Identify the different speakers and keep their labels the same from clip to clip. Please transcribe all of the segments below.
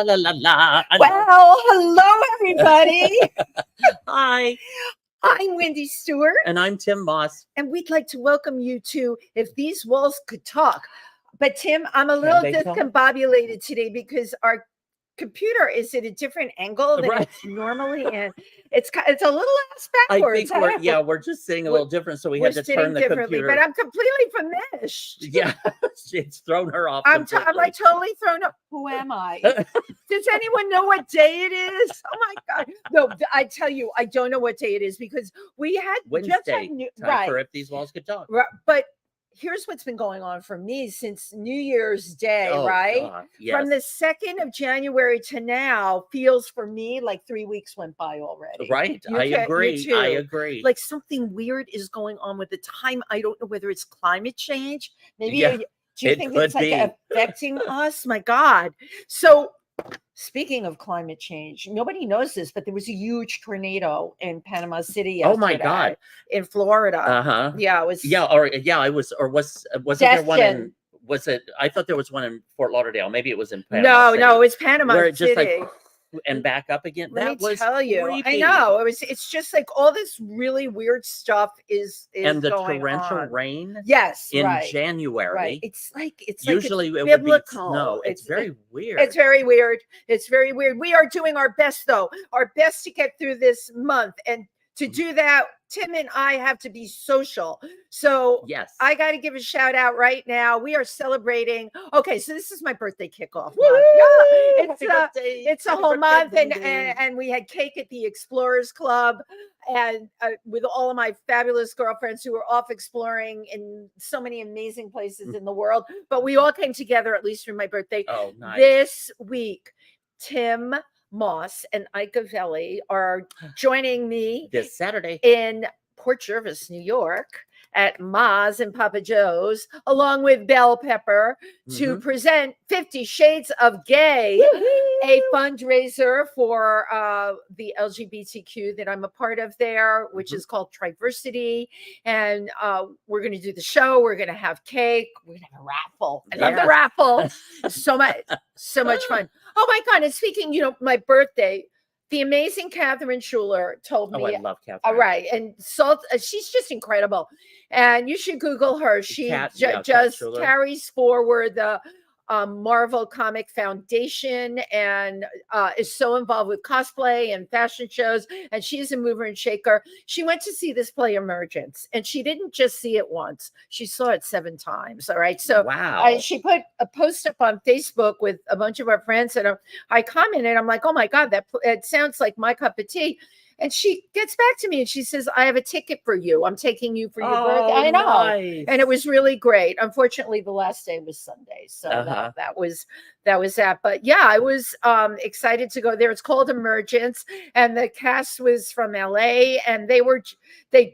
Speaker 1: la la la la.
Speaker 2: Well, hello, everybody.
Speaker 1: Hi.
Speaker 2: I'm Wendy Stuart.
Speaker 1: And I'm Tym Moss.
Speaker 2: And we'd like to welcome you to If These Walls Could Talk. But Tim, I'm a little discombobulated today because our computer is at a different angle than it's normally in. It's a little ass backwards.
Speaker 1: I think we're just sitting a little different, so we had to turn the computer.
Speaker 2: But I'm completely famished.
Speaker 1: Yeah, it's thrown her off.
Speaker 2: I'm like totally thrown up. Who am I? Does anyone know what day it is? Oh my God! No, I tell you, I don't know what day it is because we had
Speaker 1: Wednesday. Time for If These Walls Could Talk.
Speaker 2: Right, but here's what's been going on for me since New Year's Day, right?
Speaker 1: God, yes.
Speaker 2: From the 2nd of January to now feels for me like 3 weeks went by already.
Speaker 1: Right. I agree.
Speaker 2: Like something weird is going on with the time. I don't know whether it's climate change. Maybe do you think it's like affecting us? My God. So speaking of climate change, nobody knows this, but there was a huge tornado in Panama City yesterday.
Speaker 1: Oh my God!
Speaker 2: In Florida. Yeah, it was. Was there one in?
Speaker 1: Was it? I thought there was one in Fort Lauderdale. Maybe it was in Panama.
Speaker 2: No, it was Panama City.
Speaker 1: Just like and back up again.
Speaker 2: Let me tell you, creepy. I know it's just like all this really weird stuff is
Speaker 1: and the
Speaker 2: going
Speaker 1: torrential
Speaker 2: on.
Speaker 1: Rain.
Speaker 2: Yes,
Speaker 1: in January.
Speaker 2: Right. It's
Speaker 1: usually
Speaker 2: it
Speaker 1: would be
Speaker 2: snow.
Speaker 1: It's very weird.
Speaker 2: It's very weird. It's very weird. We are doing our best though, our best to get through this month, and to do that, Tim and I have to be social. So
Speaker 1: yes,
Speaker 2: I got to give a shout out right now. We are celebrating. Okay, so this is my birthday kickoff. It's a whole month, and we had cake at the Explorers Club, and with all of my fabulous girlfriends who were off exploring in so many amazing places in the world. But we all came together at least for my birthday.
Speaker 1: Oh, nice.
Speaker 2: This week, Tym Moss and Ike Velli are joining me
Speaker 1: this Saturday
Speaker 2: in Port Jervis, New York, at Ma's and Papa Joe's, along with Bell Pepper, to present 50 Shades of Gay, a fundraiser for the LGBTQ that I'm a part of there, which is called TriVersity. And we're going to do the show. We're going to have cake. We're going to have a raffle. I love the raffle. So much fun. Oh my God. And speaking, my birthday, the amazing Catherine Schuler told me.
Speaker 1: Oh, I love Catherine.
Speaker 2: All right. And she's just incredible. And you should Google her. She just carries forward the Marvel Comic Foundation and is so involved with cosplay and fashion shows. And she's a mover and shaker. She went to see this play Emergence, and she didn't just see it once. She saw it 7 times. All right. So
Speaker 1: wow.
Speaker 2: She put a post up on Facebook with a bunch of our friends, and I commented. I'm like, oh my God, it sounds like my cup of tea. And she gets back to me and she says, I have a ticket for you. I'm taking you for your birthday. I know.
Speaker 1: Nice.
Speaker 2: And it was really great. Unfortunately, the last day was Sunday. So that was that. But yeah, I was excited to go there. It's called Emergence. And the cast was from LA, and they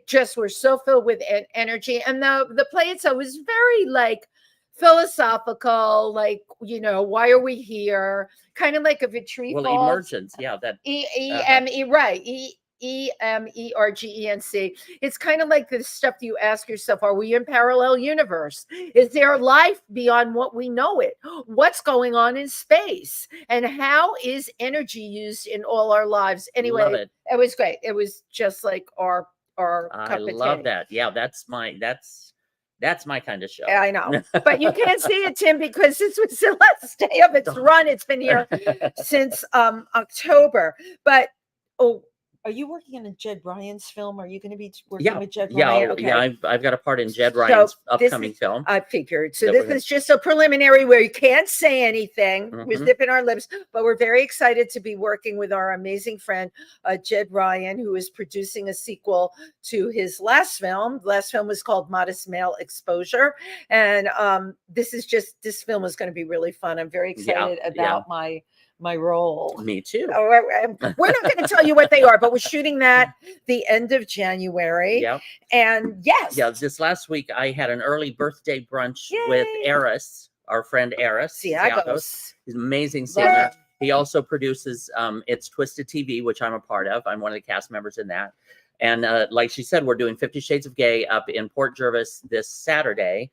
Speaker 2: just were so filled with energy. And the play itself was very like philosophical, like, why are we here? Kind of like a Vitry Falls.
Speaker 1: Emergence, that
Speaker 2: EME, right? EMERGENC. It's kind of like the stuff you ask yourself: are we in parallel universe? Is there life beyond what we know it? What's going on in space? And how is energy used in all our lives? Anyway, it was great. It was just like our cup of tea.
Speaker 1: I love that. Yeah, that's my kind of show.
Speaker 2: I know, but you can't see it, Tim, because this was the last day of its run. It's been here since October. But are you working on a Jed Ryan's film? Are you going to be working with Jed Ryan? Okay.
Speaker 1: Yeah, I've got a part in Jed Ryan's upcoming film.
Speaker 2: I figured. So this is just a preliminary where you can't say anything. We're zipping our lips, but we're very excited to be working with our amazing friend, Jed Ryan, who is producing a sequel to his last film. The last film was called Modest Male Exposure. And this film is going to be really fun. I'm very excited about my role.
Speaker 1: Me too.
Speaker 2: We're not going to tell you what they are, but we're shooting that the end of January.
Speaker 1: Yeah.
Speaker 2: And yes.
Speaker 1: Yeah. This last week I had an early birthday brunch with Eris, our friend Eris.
Speaker 2: Siagos.
Speaker 1: He's an amazing singer. He also produces It's Twisted TV, which I'm a part of. I'm one of the cast members in that. And like she said, we're doing 50 Shades of Gay up in Port Jervis this Saturday.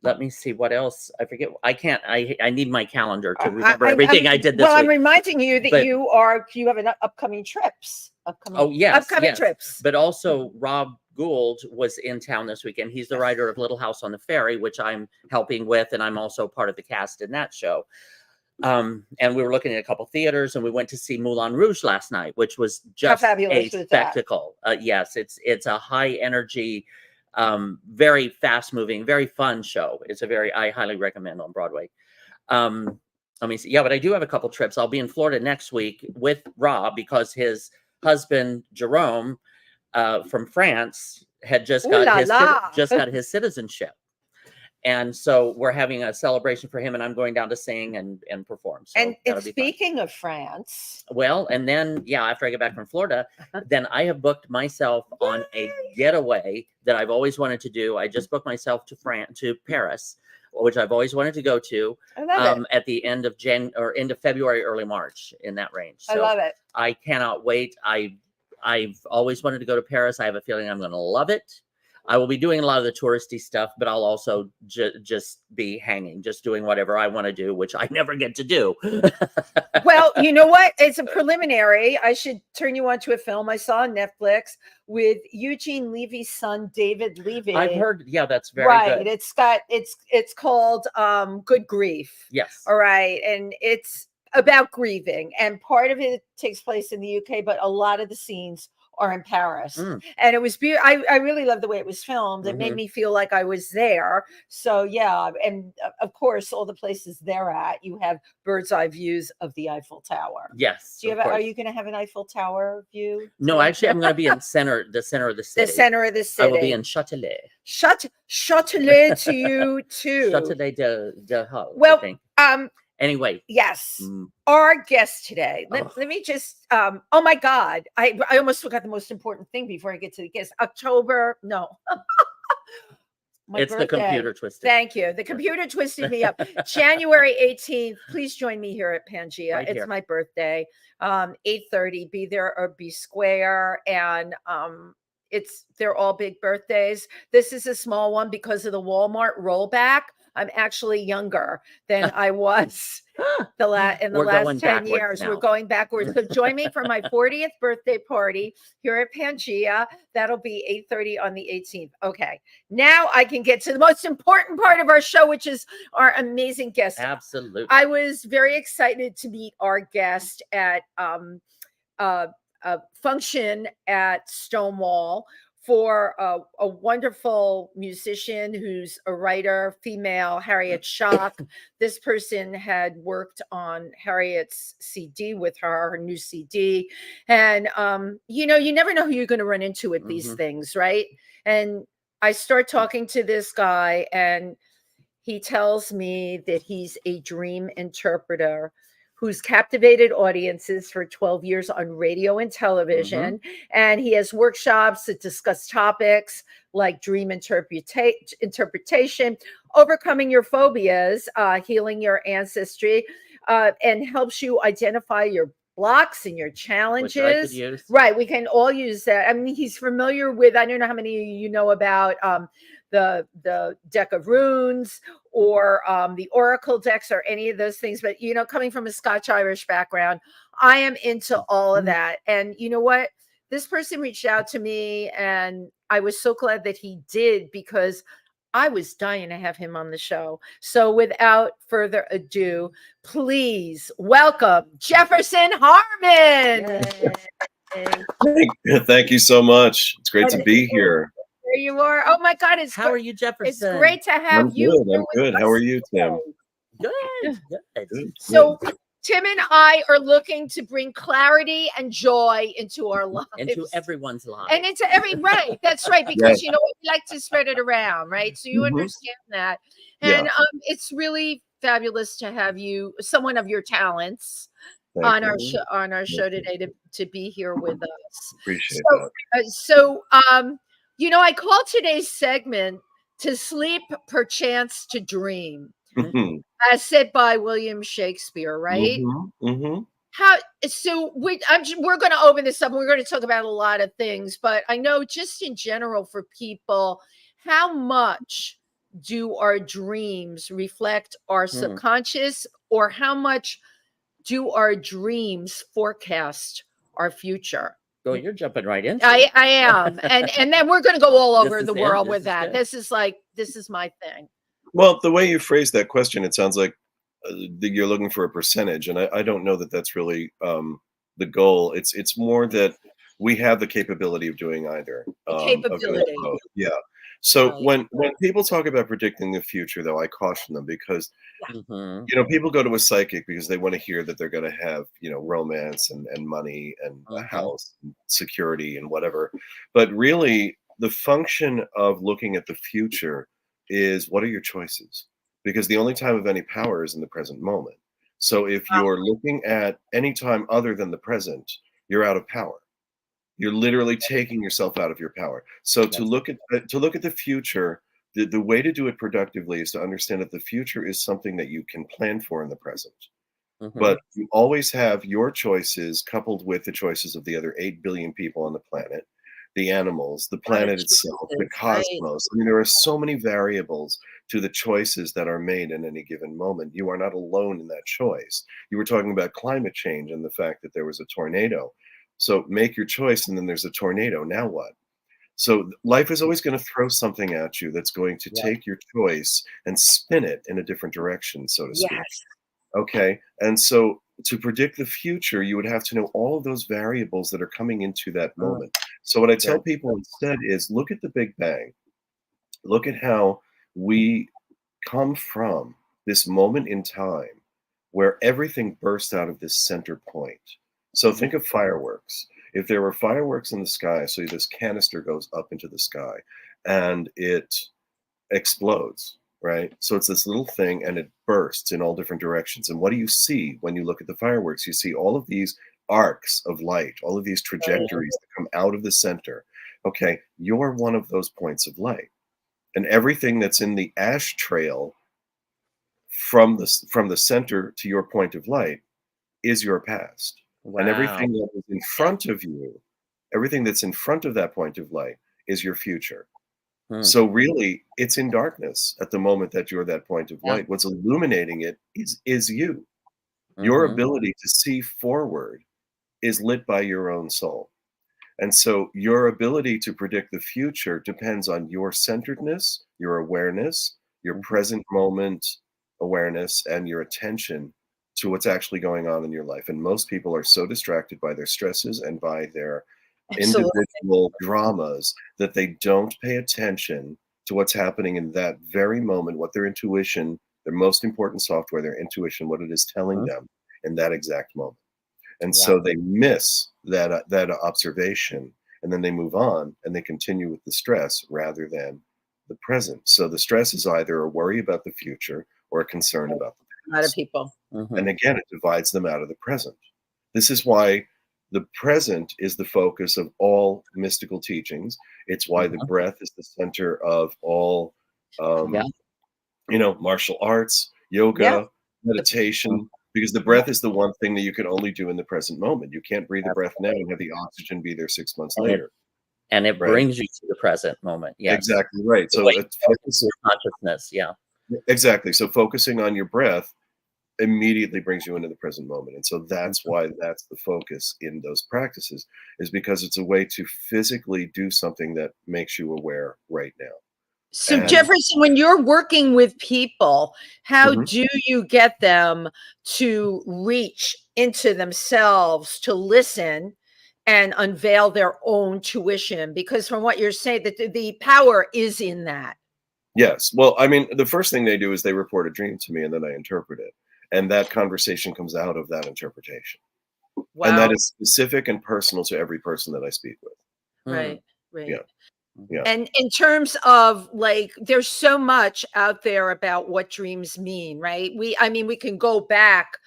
Speaker 1: let me see what else. I forget. I can't. I need my calendar to remember everything I did this
Speaker 2: well,
Speaker 1: week.
Speaker 2: I'm reminding you that
Speaker 1: But-
Speaker 2: you have an upcoming trips.
Speaker 1: Oh, yes,
Speaker 2: upcoming
Speaker 1: yes.
Speaker 2: trips.
Speaker 1: But also, Rob Gould was in town this weekend. He's the writer of Little House on the Ferry, which I'm helping with, and I'm also part of the cast in that show. And we were looking at a couple theaters, and we went to see Moulin Rouge last night, which was just a spectacle. Yes, it's a high energy, very fast moving, very fun show. I highly recommend on Broadway. Let me see. Yeah, but I do have a couple trips. I'll be in Florida next week with Rob because his husband Jerome from France had just got his citizenship. And so we're having a celebration for him, and I'm going down to sing and perform. So
Speaker 2: and speaking of France,
Speaker 1: well, and then after I get back from Florida, then I have booked myself on a getaway that I've always wanted to do. I just booked myself to Paris, which I've always wanted to go to.
Speaker 2: I love it.
Speaker 1: At the end of end of February, early March, in that range. So
Speaker 2: I love it.
Speaker 1: I cannot wait. I've always wanted to go to Paris. I have a feeling I'm going to love it. I will be doing a lot of the touristy stuff, but I'll also just be hanging, just doing whatever I want to do, which I never get to do.
Speaker 2: Well, you know what? It's a preliminary. I should turn you on to a film I saw on Netflix with Eugene Levy's son, David Levy.
Speaker 1: I've heard, that's very good.
Speaker 2: It's called Good Grief.
Speaker 1: Yes.
Speaker 2: All right. And it's about grieving. And part of it takes place in the UK, but a lot of the scenes are in Paris. And it was beautiful. I really love the way it was filmed. It made me feel like I was there. So and of course, all the places they're at, you have bird's eye views of the Eiffel Tower.
Speaker 1: Yes.
Speaker 2: Are you going to have an Eiffel Tower view?
Speaker 1: No, actually, I'm going to be in the center of the city.
Speaker 2: The center of the city.
Speaker 1: I will be in Châtelet.
Speaker 2: Châtelet to you too.
Speaker 1: Châtelet de Halle,
Speaker 2: well,
Speaker 1: I think. Anyway.
Speaker 2: Yes. Our guest today. Let me just, oh my God. I almost forgot the most important thing before I get to the guest. It's birthday.
Speaker 1: The computer twisted.
Speaker 2: Thank you. The computer twisted me up. January 18th. Please join me here at Pangea.
Speaker 1: Right here.
Speaker 2: It's my birthday. 8:30. Be there or be square. And they're all big birthdays. This is a small one because of the Walmart rollback. I'm actually younger than I was in the last 10 years. We're going backwards. So join me for my 40th birthday party here at Pangea. That'll be 8:30 on the 18th. Okay. Now I can get to the most important part of our show, which is our amazing guest.
Speaker 1: Absolutely.
Speaker 2: I was very excited to meet our guest at a function at Stonewall for a wonderful musician who's a writer, female, Harriet Schock. This person had worked on Harriet's CD with her new CD. And, you never know who you're going to run into with these things, right? And I start talking to this guy, and he tells me that he's a dream interpreter who's captivated audiences for 12 years on radio and television. And he has workshops that discuss topics like dream interpretation, overcoming your phobias, healing your ancestry, and helps you identify your blocks and your challenges.
Speaker 1: Which I could use.
Speaker 2: Right. We can all use that. I mean, he's familiar with, I don't know how many of you know about the deck of runes or the oracle decks or any of those things. But, coming from a Scotch-Irish background, I am into all of that. And you know what? This person reached out to me, and I was so glad that he did, because I was dying to have him on the show. So without further ado, please welcome Jefferson Harman.
Speaker 3: Thank you so much. It's great to be here.
Speaker 2: There you are. Oh my God.
Speaker 1: How are you, Jefferson?
Speaker 2: It's great to have you.
Speaker 3: I'm good. How are you, Tim?
Speaker 1: Good.
Speaker 2: So Tim and I are looking to bring clarity and joy into our lives.
Speaker 1: Into everyone's life.
Speaker 2: And into right. That's right. Because we like to spread it around, right? So you understand that. And it's really fabulous to have you, someone of your talents, on our show today to be here with us.
Speaker 3: Appreciate
Speaker 2: that. I call today's segment "To Sleep, Perchance to Dream," as said by William Shakespeare, right? We're going to open this up, and we're going to talk about a lot of things, but I know just in general for people, how much do our dreams reflect our
Speaker 1: Hmm.
Speaker 2: subconscious, or how much do our dreams forecast our future?
Speaker 1: Oh, you're jumping right into it.
Speaker 2: I am. And then we're going to go all over the world with that.
Speaker 1: Good.
Speaker 2: This is my thing.
Speaker 3: Well, the way you phrased that question, it sounds like that you're looking for a percentage, and I don't know that that's really the goal. It's more that we have the capability of doing either,
Speaker 2: The
Speaker 3: of doing
Speaker 2: capability.
Speaker 3: both. Yeah. So
Speaker 2: Right.
Speaker 3: when people talk about predicting the future, though, I caution them because
Speaker 1: Mhm.
Speaker 3: people go to a psychic because they want to hear that they're going to have, romance and money and a
Speaker 1: Mhm.
Speaker 3: house and security and whatever. But really, the function of looking at the future is what are your choices? Because the only time of any power is in the present moment. So if
Speaker 2: Wow.
Speaker 3: you're looking at any time other than the present, you're out of power. You're literally taking yourself out of your power. So to
Speaker 1: That's
Speaker 3: look at the future, the way to do it productively is to understand that the future is something that you can plan for in the present.
Speaker 1: mhm.
Speaker 3: But you always have your choices coupled with the choices of the other 8 billion people on the planet, the animals, the
Speaker 2: A lot of
Speaker 3: planet itself, the
Speaker 2: choices, right?
Speaker 3: cosmos. I mean, there are so many variables to the choices that are made in any given moment. You are not alone in that choice. You were talking about climate change and the fact that there was a tornado. So make your choice, and then there's a tornado. Now what? So life is always going to throw something at you that's going to
Speaker 1: Yeah.
Speaker 3: take your choice and spin it in a different direction, so to speak.
Speaker 2: Yes.
Speaker 3: Okay. And so to predict the future, you would have to know all of those variables that are coming into that
Speaker 1: Mm,
Speaker 3: moment. So what I tell
Speaker 1: very
Speaker 3: people instead is look at the Big Bang. Look at how we come from this moment in time where everything burst out of this center point. So
Speaker 1: mhm.
Speaker 3: think of fireworks. If there were fireworks in the sky, so this canister goes up into the sky and it explodes, right? So it's this little thing and it bursts in all different directions. And what do you see when you look at the fireworks? You see all of these arcs of light, all of these
Speaker 1: Mhm.
Speaker 3: trajectories that come out of the center. Okay, you're one of those points of light. And everything that's in the ash trail from the center to your point of light is your past. And
Speaker 1: Wow.
Speaker 3: everything that is in
Speaker 2: Yeah.
Speaker 3: front of you, everything that's in front of that point of light is your future.
Speaker 1: Hmm.
Speaker 3: So really, it's in darkness at the moment that you're that point of
Speaker 1: Yeah.
Speaker 3: light. What's illuminating it is you. Your
Speaker 1: Mhm.
Speaker 3: ability to see forward is lit by your own soul. And so your ability to predict the future depends on your centeredness, your awareness, your
Speaker 1: Mhm.
Speaker 3: present moment awareness, and your attention to what's actually going on in your life. And most people are so distracted by their stresses and by their
Speaker 2: Absolutely.
Speaker 3: individual dramas that they don't pay attention to what's happening in that very moment, what their intuition, their most important software, their intuition, what it is telling
Speaker 1: Mhm.
Speaker 3: them in that exact moment. And
Speaker 1: Yeah.
Speaker 3: so they miss that observation, and then they move on and they continue with the stress rather than the present. So the stress is either a worry about the future or a concern about the
Speaker 2: A lot of
Speaker 3: past.
Speaker 2: people.
Speaker 3: And
Speaker 1: Mhm.
Speaker 3: again, it divides them out of the present. This is why the present is the focus of all mystical teachings. It's why the
Speaker 1: Mhm.
Speaker 3: breath is the center of all,
Speaker 1: Yeah.
Speaker 3: um, martial arts,
Speaker 2: Yeah.
Speaker 3: yoga,
Speaker 2: The,
Speaker 1: Mhm.
Speaker 3: meditation, because the
Speaker 2: yeah.
Speaker 3: breath is the one thing that you can only do in the present moment. You can't breathe the breath now and have the oxygen be there 6 months
Speaker 1: And it
Speaker 3: later,
Speaker 1: and it
Speaker 3: right?
Speaker 1: brings you to the present moment. Yes.
Speaker 3: Exactly right.
Speaker 1: The
Speaker 3: So
Speaker 1: way
Speaker 3: it's
Speaker 1: you focus your consciousness. Yeah.
Speaker 3: exactly. So focusing on your breath immediately brings you into the present moment. And so that's
Speaker 1: Mhm.
Speaker 3: why that's the focus in those practices is because it's a way to physically do something that makes you aware right now.
Speaker 2: So
Speaker 3: And
Speaker 2: Jefferson, when you're working with people, how
Speaker 3: Mhm.
Speaker 2: do you get them to reach into themselves to listen and unveil their own tuition? Because from what you're saying, that the power is in that.
Speaker 3: Yes. Well, I mean, the first thing they do is they report a dream to me and then I interpret it. And that conversation comes out of that interpretation. And that
Speaker 2: Wow.
Speaker 3: is specific and personal to every person that I speak with.
Speaker 1: Mm.
Speaker 2: Right. Right.
Speaker 3: Yeah.
Speaker 1: Mhm.
Speaker 3: Yeah.
Speaker 2: And in terms of like, there's so much out there about what dreams mean, right? I mean, we can go back,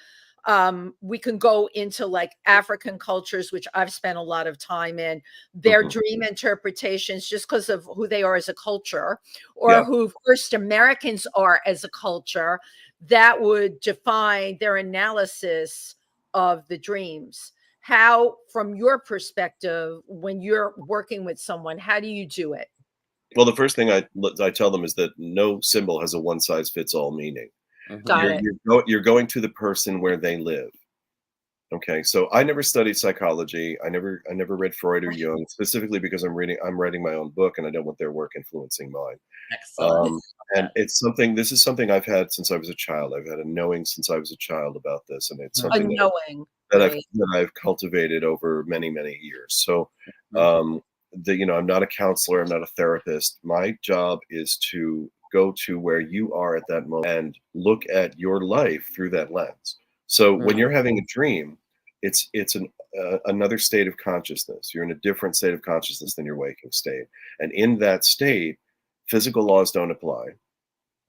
Speaker 2: we can go into like African cultures, which I've spent a lot of time in, their
Speaker 3: Mhm.
Speaker 2: dream interpretations, just because of who they are as a culture, or
Speaker 3: Yeah.
Speaker 2: who first Americans are as a culture, that would define their analysis of the dreams. How, from your perspective, when you're working with someone, how do you do it?
Speaker 3: Well, the first thing I tell them is that no symbol has a one size fits all meaning.
Speaker 2: Got
Speaker 3: You're
Speaker 2: it.
Speaker 3: you're going to the person where they live. Okay, so I never studied psychology. I never read Freud or Jung, specifically because I'm writing my own book and I don't want their work influencing mine.
Speaker 1: Excellent.
Speaker 3: And this is something I've had since I was a child. I've had a knowing since I was a child about this, and it's
Speaker 1: Mhm.
Speaker 3: something that
Speaker 2: Unknowing.
Speaker 3: that I've
Speaker 2: Right.
Speaker 3: that I've cultivated over many, many years. So,
Speaker 1: Mhm.
Speaker 3: I'm not a counselor, I'm not a therapist. My job is to go to where you are at that moment and look at your life through that lens. So when
Speaker 1: Mhm.
Speaker 3: you're having a dream, it's another state of consciousness. You're in a different state of consciousness than your waking state, and in that state, physical laws don't apply,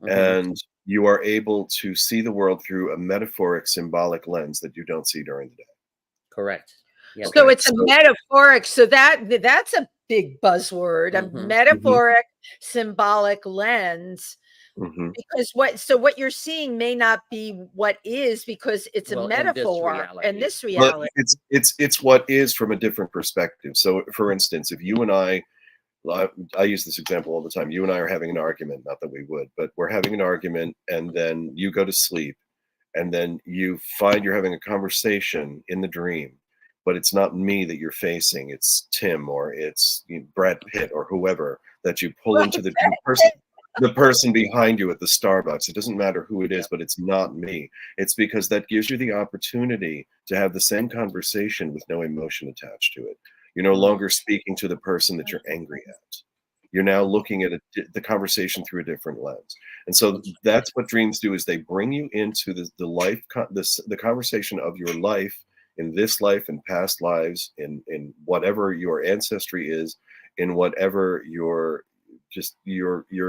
Speaker 1: Mhm.
Speaker 3: and you are able to see the world through a metaphoric, symbolic lens that you don't see during the day.
Speaker 1: Correct. Yes.
Speaker 2: So
Speaker 3: Okay,
Speaker 2: it's a metaphoric. So that's a big buzzword, a
Speaker 1: Mhm.
Speaker 2: metaphoric symbolic lens.
Speaker 3: Mhm.
Speaker 2: Because what you're seeing may not be what is, because it's a
Speaker 1: Well, in this
Speaker 2: metaphor in
Speaker 1: reality.
Speaker 2: this
Speaker 3: But
Speaker 2: reality.
Speaker 3: it's what is from a different perspective. So, for instance, if you and I use this example all the time. You and I are having an argument, not that we would, but we're having an argument, and then you go to sleep, and then you find you're having a conversation in the dream, but it's not me that you're facing. It's Tim, or it's Brad Pitt, or whoever that you pull into the person behind you at the Starbucks. It doesn't matter who it is, but it's not me. It's because that gives you the opportunity to have the same conversation with no emotion attached to it. You're no
Speaker 1: Mhm.
Speaker 3: longer speaking to the person that you're angry at. You're now looking at the conversation through a different lens. And so that's what dreams do, is they bring you into the conversation of your life, in this life and past lives, in whatever your ancestry is, in whatever your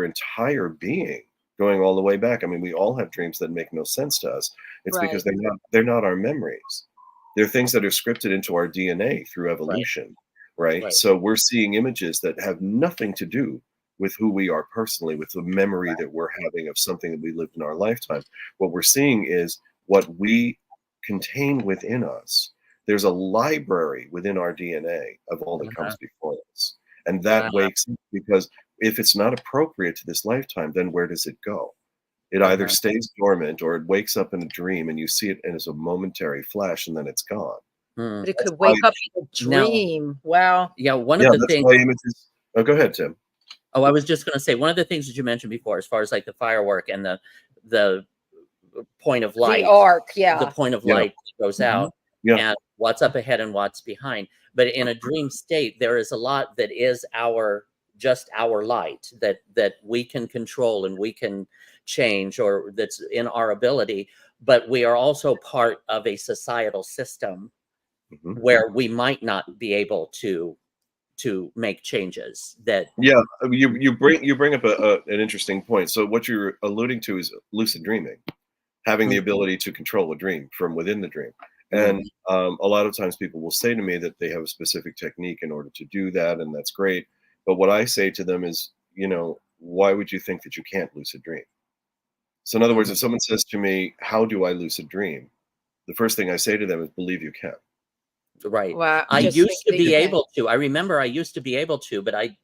Speaker 3: entire being, going all the way back. I mean, we all have dreams that make no sense to us. It's
Speaker 2: Right.
Speaker 3: because they're not our memories. They're things that are scripted into our DNA through
Speaker 1: Right.
Speaker 3: evolution, right?
Speaker 1: Right.
Speaker 3: So we're seeing images that have nothing to do with who we are personally, with the memory that we're having of something that we lived in our lifetime. What we're seeing is what we contain within us. There's a library within our DNA of all that
Speaker 1: Uh-huh.
Speaker 3: comes before us. And that wakes up, because if it's not appropriate to this lifetime, then where does it go? It either
Speaker 1: Uh-huh.
Speaker 3: stays dormant, or it wakes up in a dream and you see it as a momentary flash, and then it's gone.
Speaker 1: Hmm.
Speaker 2: But it
Speaker 3: That's
Speaker 2: could
Speaker 3: why,
Speaker 2: wake up in a
Speaker 1: Now,
Speaker 2: dream. Wow.
Speaker 1: yeah, one
Speaker 3: yeah,
Speaker 1: of the
Speaker 3: that's
Speaker 1: things.
Speaker 3: why images. Oh, go ahead, Tim.
Speaker 1: Oh, I was just going to say, one of the things that you mentioned before, as far as like the firework and the point of
Speaker 2: The
Speaker 1: light,
Speaker 2: arc,
Speaker 1: the
Speaker 2: yeah.
Speaker 1: point of
Speaker 3: Yeah.
Speaker 1: light that goes out,
Speaker 3: Yeah.
Speaker 1: and what's up ahead and what's behind. But in a dream state, there is a lot that is just our light that we can control and we can change, or that's in our ability. But we are also part of a societal system
Speaker 3: Mhm.
Speaker 1: where we might not be able to make changes. That
Speaker 3: Yeah, you bring up an interesting point. So what you're alluding to is lucid dreaming, having the ability to control a dream from within the dream.
Speaker 1: Mm.
Speaker 3: And a lot of times people will say to me that they have a specific technique in order to do that, and that's great. But what I say to them is, why would you think that you can't lucid dream? So in other words,
Speaker 1: Mhm.
Speaker 3: if someone says to me, "How do I lucid dream?" The first thing I say to them is, "Believe you can."
Speaker 1: Right.
Speaker 2: Wow.
Speaker 1: I
Speaker 2: Just think
Speaker 1: used to
Speaker 2: that
Speaker 1: be
Speaker 2: you can.
Speaker 1: able to. I remember I used to be able to, but I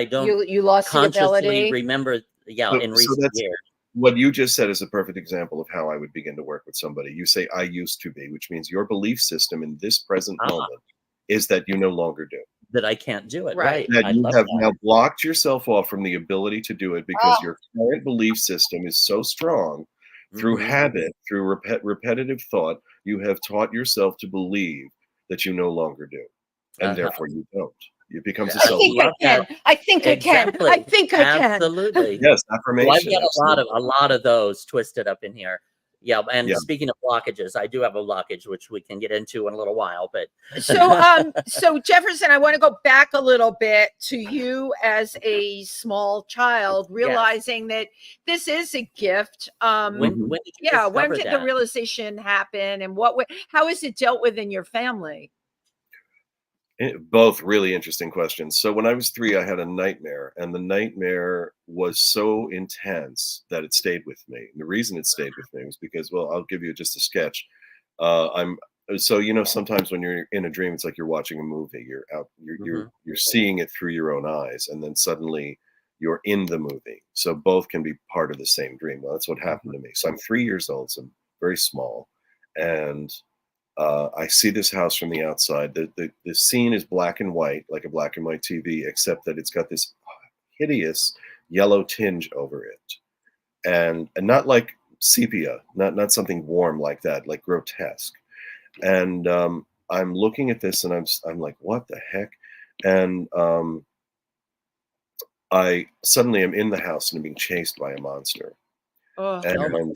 Speaker 1: don't
Speaker 2: You lost the
Speaker 1: consciously
Speaker 2: ability.
Speaker 1: remember. Yeah,
Speaker 3: So,
Speaker 1: in
Speaker 3: so
Speaker 1: recent
Speaker 3: that's
Speaker 1: years.
Speaker 3: what you just said is a perfect example of how I would begin to work with somebody. You say, "I used to be," which means your belief system in this present
Speaker 1: Ah,
Speaker 3: moment is that you no longer do.
Speaker 1: that I can't do it.
Speaker 2: Right.
Speaker 1: Right.
Speaker 3: That
Speaker 1: I
Speaker 3: you
Speaker 1: love
Speaker 3: have
Speaker 1: that.
Speaker 3: now blocked yourself off from the ability to do it, because
Speaker 2: Oh,
Speaker 3: your current belief system is so strong through
Speaker 1: Mhm.
Speaker 3: habit, through repetitive thought. You have taught yourself to believe that you no longer do, and
Speaker 1: Uh-huh.
Speaker 3: therefore you don't. It becomes a
Speaker 1: I
Speaker 2: I
Speaker 3: self.
Speaker 2: think I
Speaker 1: love
Speaker 2: can.
Speaker 1: that.
Speaker 2: I think I can. I
Speaker 1: Exactly.
Speaker 2: think I can.
Speaker 1: Absolutely.
Speaker 3: Yes,
Speaker 1: Well, I've
Speaker 3: affirmation.
Speaker 1: got
Speaker 3: Absolutely.
Speaker 1: a lot of those twisted up in here. Yeah, and
Speaker 3: Yeah.
Speaker 1: speaking of blockages, I do have a blockage which we can get into in a little while, but
Speaker 2: So Jefferson, I want to go back a little bit to you as a small child,
Speaker 1: yes.
Speaker 2: realizing that this is a gift.
Speaker 3: Mhm.
Speaker 1: When did you
Speaker 2: Yeah, when
Speaker 1: discover
Speaker 2: did the
Speaker 1: that?
Speaker 2: realization happen, and how is it dealt with in your family?
Speaker 3: Both really interesting questions. So when I was 3, I had a nightmare, and the nightmare was so intense that it stayed with me. And the reason it stayed with me was because, well, I'll give you just a sketch. I'm so sometimes when you're in a dream, it's like you're watching a movie. You're out, you're
Speaker 1: Mhm.
Speaker 3: you're you're seeing it through your own eyes, and then suddenly you're in the movie. So both can be part of the same dream. Well, that's what happened to me. So I'm 3 years old, so I'm very small. And I see this house from the outside. The scene is black and white, like a black and white TV, except that it's got this hideous yellow tinge over it. And not like sepia, not something warm like that, like grotesque. And I'm looking at this and I'm like, what the heck? And I suddenly am in the house and I'm being chased by a monster.
Speaker 2: Oh,
Speaker 3: And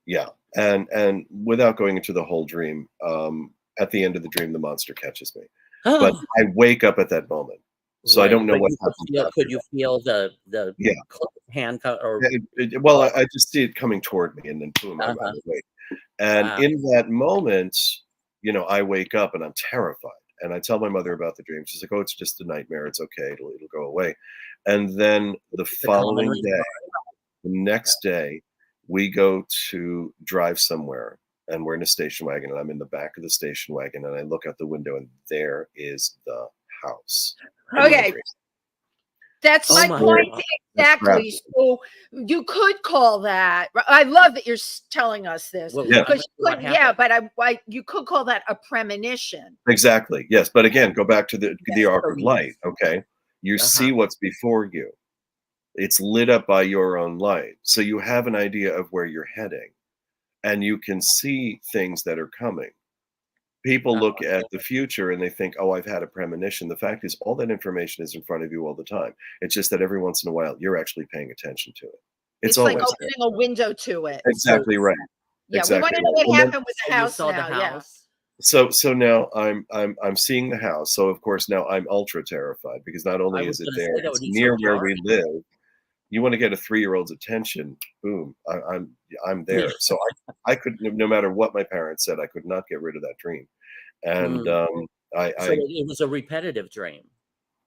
Speaker 3: yeah, and without going into the whole dream, at the end of the dream, the monster catches me. But I wake up at that moment, so I don't know what happened.
Speaker 1: Could you feel the
Speaker 3: Yeah.
Speaker 1: handcuff or?
Speaker 3: Well, I just see it coming toward me, and then boom, I run away. And in that moment, you know, I wake up and I'm terrified. And I tell my mother about the dream. She's like, "Oh, it's just a nightmare. It's okay. It'll go away." And then the following day, the next day, we go to drive somewhere, and we're in a station wagon, and I'm in the back of the station wagon, and I look out the window, and there is the house.
Speaker 2: okay. That's my
Speaker 1: my
Speaker 2: point
Speaker 1: God.
Speaker 2: exactly. So you could call that. I love that you're telling us this.
Speaker 1: Well,
Speaker 3: Yeah.
Speaker 2: Because
Speaker 1: what
Speaker 2: yeah,
Speaker 1: happened?
Speaker 2: but you could call that a premonition.
Speaker 3: Exactly. Yes, but again, go back to the arc of light. Okay, you see what's before you. It's lit up by your own light, so you have an idea of where you're heading, and you can see things that are coming. People look at the future and they think, "Oh, I've had a premonition." The fact is, all that information is in front of you all the time. It's just that every once in a while, you're actually paying attention to it.
Speaker 2: It's
Speaker 3: always
Speaker 2: like opening a window to it.
Speaker 3: exactly right.
Speaker 2: Yeah,
Speaker 3: exactly
Speaker 2: we want to know
Speaker 3: right.
Speaker 2: what happened with the
Speaker 1: You
Speaker 2: house
Speaker 1: saw
Speaker 2: now.
Speaker 1: the house.
Speaker 3: So now I'm seeing the house. So of course now I'm ultra terrified because not
Speaker 1: I
Speaker 3: only
Speaker 1: was
Speaker 3: is it
Speaker 1: gonna say
Speaker 3: there,
Speaker 1: that
Speaker 3: it's
Speaker 1: would be
Speaker 3: near
Speaker 1: so
Speaker 3: where we
Speaker 1: jarring.
Speaker 3: live. You want to get a 3-year-old's attention, boom, I'm there. So I could, no matter what my parents said, I could not get rid of that dream. And
Speaker 1: So
Speaker 3: I
Speaker 1: it was a repetitive dream.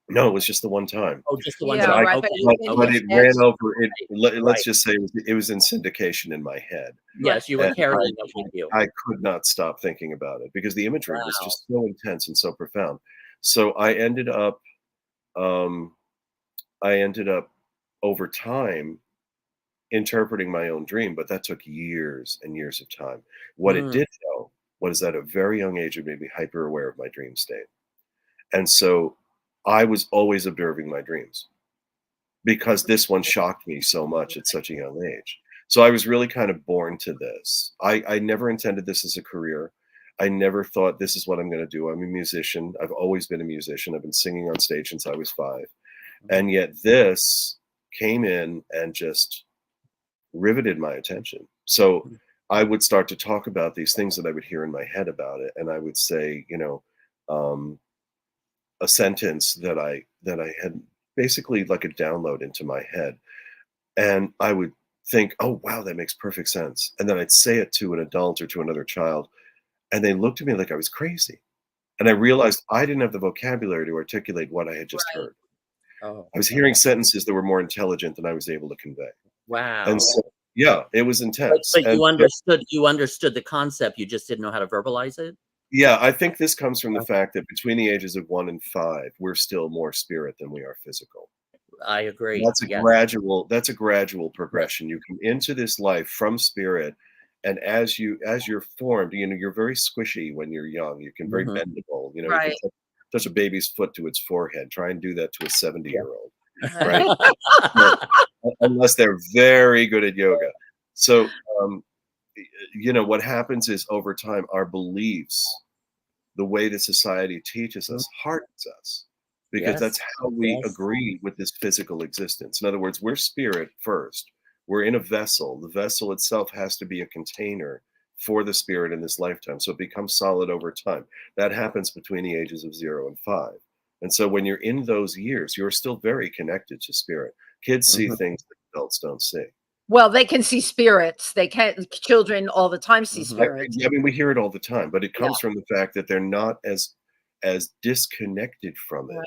Speaker 3: no, it was just the one time.
Speaker 1: Oh, just the one
Speaker 2: Yeah,
Speaker 1: time.
Speaker 2: right,
Speaker 1: Okay.
Speaker 3: But it ran over. Let's
Speaker 1: Right.
Speaker 3: just say it was in syndication in my head.
Speaker 1: Yes, you were
Speaker 3: And
Speaker 1: carrying it with you.
Speaker 3: I could not stop thinking about it because the imagery was
Speaker 1: Wow.
Speaker 3: just so intense and so profound. So I ended up over time interpreting my own dream, but that took years and years of time. What it did though was at a very young age it made me hyper aware of my dream state. And so I was always observing my dreams because this one shocked me so much at such a young age. So I was really kind of born to this. I never intended this as a career. I never thought this is what I'm going to do. I'm a musician. I've always been a musician. I've been singing on stage since I was 5. And yet this came in and just riveted my attention. So I would start to talk about these things that I would hear in my head about it. And I would say, you know, a sentence that I had basically like a download into my head. And I would think, oh, wow, that makes perfect sense. And then I'd say it to an adult or to another child. And they looked at me like I was crazy. And I realized I didn't have the vocabulary to articulate what I had just heard.
Speaker 1: Oh,
Speaker 3: I was hearing sentences that were more intelligent than I was able to convey.
Speaker 1: wow.
Speaker 3: And so, yeah, it was intense.
Speaker 1: But
Speaker 3: And
Speaker 1: you understood the concept. You just didn't know how to verbalize it.
Speaker 3: yeah, I think this comes from the fact that between the ages of 1 and 5, we're still more spirit than we are physical.
Speaker 1: I agree.
Speaker 3: That's a
Speaker 1: Yes.
Speaker 3: gradual progression. You come into this life from spirit, and as you're formed, you know, you're very squishy when you're young. You can very bendable. You know,
Speaker 2: Right.
Speaker 3: you can touch a baby's foot to its forehead. Try and do that to a 70-year-old,
Speaker 2: Right.
Speaker 3: right? Unless they're very good at yoga. So, you know, what happens is over time, our beliefs, the way that society teaches us, hardens us. Because that's how we agree with this physical existence. In other words, we're spirit first. We're in a vessel. The vessel itself has to be a container for the spirit in this lifetime. So it becomes solid over time. That happens between the ages of 0 and 5. And so when you're in those years, you're still very connected to spirit. Kids see things that adults don't see.
Speaker 2: Well, they can see spirits. They can. Children all the time see spirits.
Speaker 3: I mean, we hear it all the time, but it comes from the fact that they're not as disconnected from it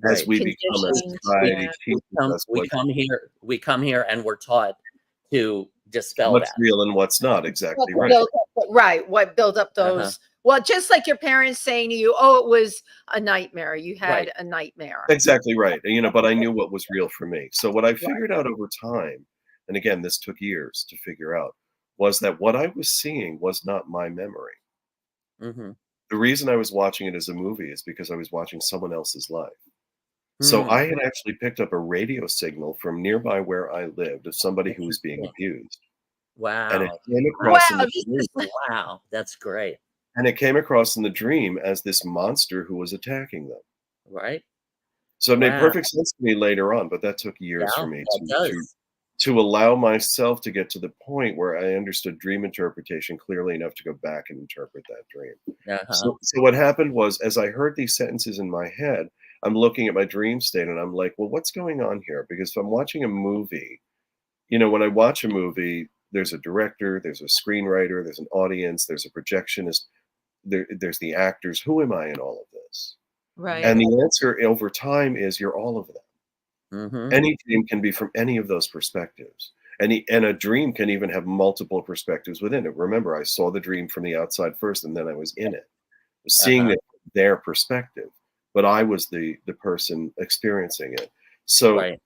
Speaker 3: as we become as society teaches us
Speaker 1: We come here and we're taught to dispel
Speaker 3: what's
Speaker 1: that.
Speaker 3: real and what's not. Exactly
Speaker 2: What
Speaker 3: right.
Speaker 2: build up, right. What build up those Well, just like your parents saying to you, "Oh, it was a nightmare. You had
Speaker 1: Right.
Speaker 2: a nightmare."
Speaker 3: Exactly right. But I knew what was real for me. So what I figured out over time, and again, this took years to figure out, was that what I was seeing was not my memory.
Speaker 1: Mhm.
Speaker 3: The reason I was watching it as a movie is because I was watching someone else's life. So
Speaker 1: Mm.
Speaker 3: I had actually picked up a radio signal from nearby where I lived of somebody who was being
Speaker 1: Interesting.
Speaker 3: abused. And it
Speaker 1: Wow.
Speaker 3: came
Speaker 2: Wow,
Speaker 3: across in the
Speaker 2: this
Speaker 3: dream,
Speaker 2: is
Speaker 1: Wow. That's great.
Speaker 3: as this monster who was attacking them.
Speaker 1: Right?
Speaker 3: So it made
Speaker 1: Wow.
Speaker 3: perfect sense to me later on, but that took years for
Speaker 1: Yeah,
Speaker 3: me
Speaker 1: that
Speaker 3: to
Speaker 1: does.
Speaker 3: to allow myself to get to the point where I understood dream interpretation clearly enough to go back and interpret that dream.
Speaker 1: Uh-huh.
Speaker 3: So what happened was, as I heard these sentences in my head, I'm looking at my dream state and I'm like, well, what's going on here? Because if I'm watching a movie, when I watch a movie, there's a director, there's a screenwriter, there's an audience, there's a projectionist, there's the actors. Who am I in all of this?
Speaker 2: right.
Speaker 3: And the answer over time is you're all of them.
Speaker 1: Mhm.
Speaker 3: Any dream can be from any of those perspectives. And a dream can even have multiple perspectives within it. Remember, I saw the dream from the outside first, and then I was in it, seeing
Speaker 1: Uh-huh.
Speaker 3: it from their perspective, but I was the person experiencing it. So
Speaker 1: Right.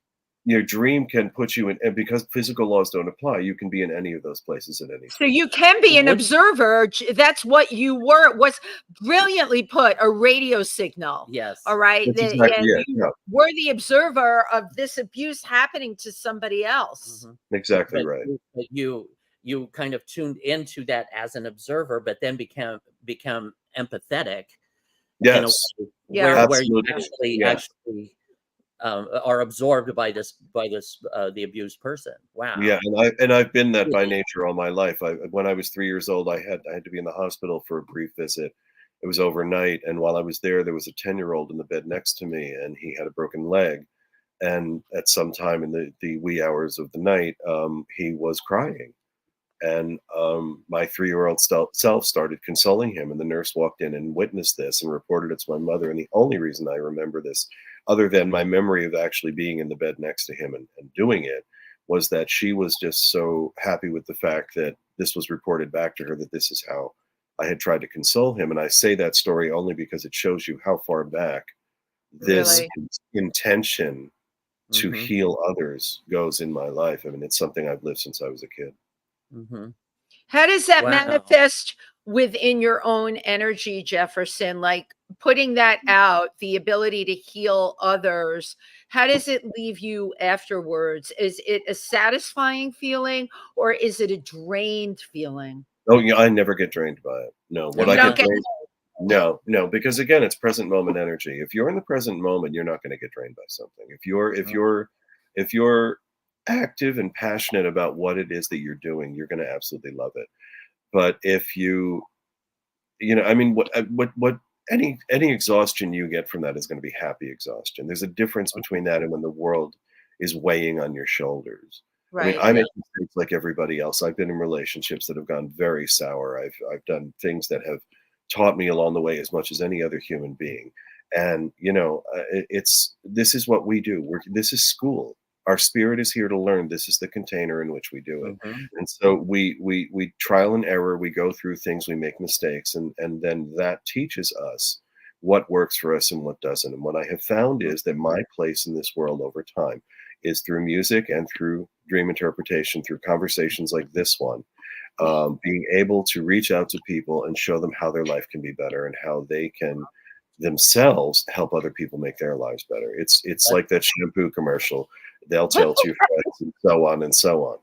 Speaker 3: your dream can put you in, and because physical laws don't apply, you can be in any of those places at any
Speaker 2: So
Speaker 3: time.
Speaker 2: you can be an
Speaker 1: What
Speaker 2: observer. That's what you were. Was brilliantly put. A radio signal.
Speaker 1: Yes.
Speaker 2: All right.
Speaker 3: That's exactly
Speaker 2: And
Speaker 3: it.
Speaker 2: you
Speaker 3: Yeah,
Speaker 2: were the observer of this abuse happening to somebody else.
Speaker 1: Mhm.
Speaker 3: exactly
Speaker 1: But
Speaker 3: right.
Speaker 1: you kind of tuned into that as an observer, but then become empathetic in a
Speaker 3: Yes,
Speaker 1: way
Speaker 2: Yeah.
Speaker 1: where you
Speaker 3: absolutely. Yeah.
Speaker 1: actually are absorbed by this the abused person.
Speaker 3: Yeah,
Speaker 1: Wow.
Speaker 3: and I've been that by
Speaker 1: Really?
Speaker 3: nature all my life. When I was 3 years old, I had to be in the hospital for a brief visit. It was overnight, and while I was there was a 10-year-old in the bed next to me, and he had a broken leg. And at some time in the wee hours of the night, he was crying, and my 3-year-old self started consoling him, and the nurse walked in and witnessed this and reported it to my mother. And the only reason I remember this, other than my memory of actually being in the bed next to him and doing it, was that she was just so happy with the fact that this was reported back to her, that this is how I had tried to console him. And I say that story only because it shows you how far back this
Speaker 2: Really.
Speaker 3: intention to
Speaker 1: Mhm.
Speaker 3: heal others goes in my life. I mean, it's something I've lived since I was a kid.
Speaker 1: Mhm.
Speaker 2: How does that
Speaker 1: Wow.
Speaker 2: manifest within your own energy, Jefferson? Like putting that out, the ability to heal others. How does it leave you afterwards? Is it a satisfying feeling or is it a drained feeling?
Speaker 3: Oh, yeah, I never get drained by it. No, what
Speaker 2: You
Speaker 3: I
Speaker 2: don't
Speaker 3: get
Speaker 1: Uh-huh.
Speaker 2: get
Speaker 3: drained. No, no, because again, it's present moment energy. If you're in the present moment, you're not gonna get drained by something. If you're active and passionate about what it is that you're doing, you're gonna absolutely love it. But if I mean, what any exhaustion you get from that is gonna be happy exhaustion. There's a difference between that and when the world is weighing on your shoulders. I mean,
Speaker 2: right.
Speaker 3: I
Speaker 1: Yeah.
Speaker 3: make mistakes like everybody else. I've been in relationships that have gone very sour. I've done things that have taught me along the way as much as any other human being. And it's this is what we do. This is school. Our spirit is here to learn. This is the container in which we do it.
Speaker 1: Mhm.
Speaker 3: And so we trial and error. We go through things. We make mistakes, and then that teaches us what works for us and what doesn't. And what I have found is that my place in this world over time is through music and through dream interpretation, through conversations like this one, being able to reach out to people and show them how their life can be better and how they can themselves help other people make their lives better. It's
Speaker 1: That
Speaker 3: like that shampoo commercial. They'll tell two friends and so on and so on.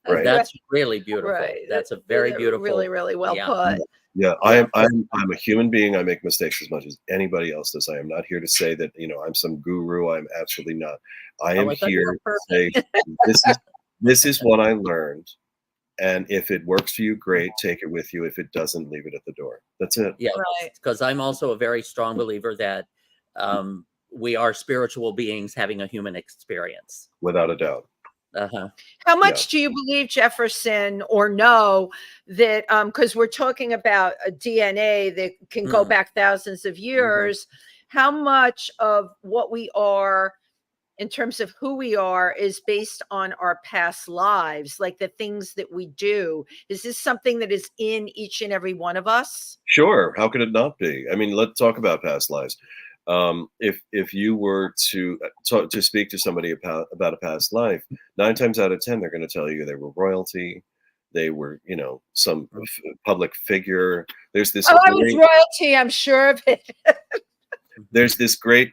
Speaker 3: Right.
Speaker 2: Right.
Speaker 1: that's really beautiful.
Speaker 2: Right.
Speaker 1: That's a very
Speaker 2: Really,
Speaker 1: beautiful.
Speaker 2: really well
Speaker 1: Yeah.
Speaker 2: put.
Speaker 3: Yeah, I
Speaker 1: Yeah.
Speaker 3: am I'm a human being. I make mistakes as much as anybody else does. I am not here to say that, I'm some guru. I'm absolutely not. I
Speaker 1: Oh,
Speaker 3: am
Speaker 1: I thought you
Speaker 3: here
Speaker 1: were
Speaker 3: to say
Speaker 1: perfect.
Speaker 3: this is this is what I learned. And if it works for you, great, take it with you. If it doesn't, leave it at the door. That's it.
Speaker 1: Yeah,
Speaker 2: Right.
Speaker 1: because I'm also a very strong believer that we are spiritual beings having a human experience.
Speaker 3: Without a doubt.
Speaker 1: Uh-huh.
Speaker 2: How
Speaker 3: Yeah.
Speaker 2: much do you believe, Jefferson, or know that because we're talking about a DNA that can go
Speaker 1: Mm,
Speaker 2: back thousands of
Speaker 1: mhm.
Speaker 2: years, how much of what we are in terms of who we are is based on our past lives, like the things that we do. Is this something that is in each and every one of us?
Speaker 3: Sure. How could it not be? I mean, let's talk about past lives. If you were to speak to somebody about a past life, 9 times out of 10, they're going to tell you they were royalty, they were, some public figure. There's this.
Speaker 2: Oh, I was royalty. I'm sure of it.
Speaker 3: There's this great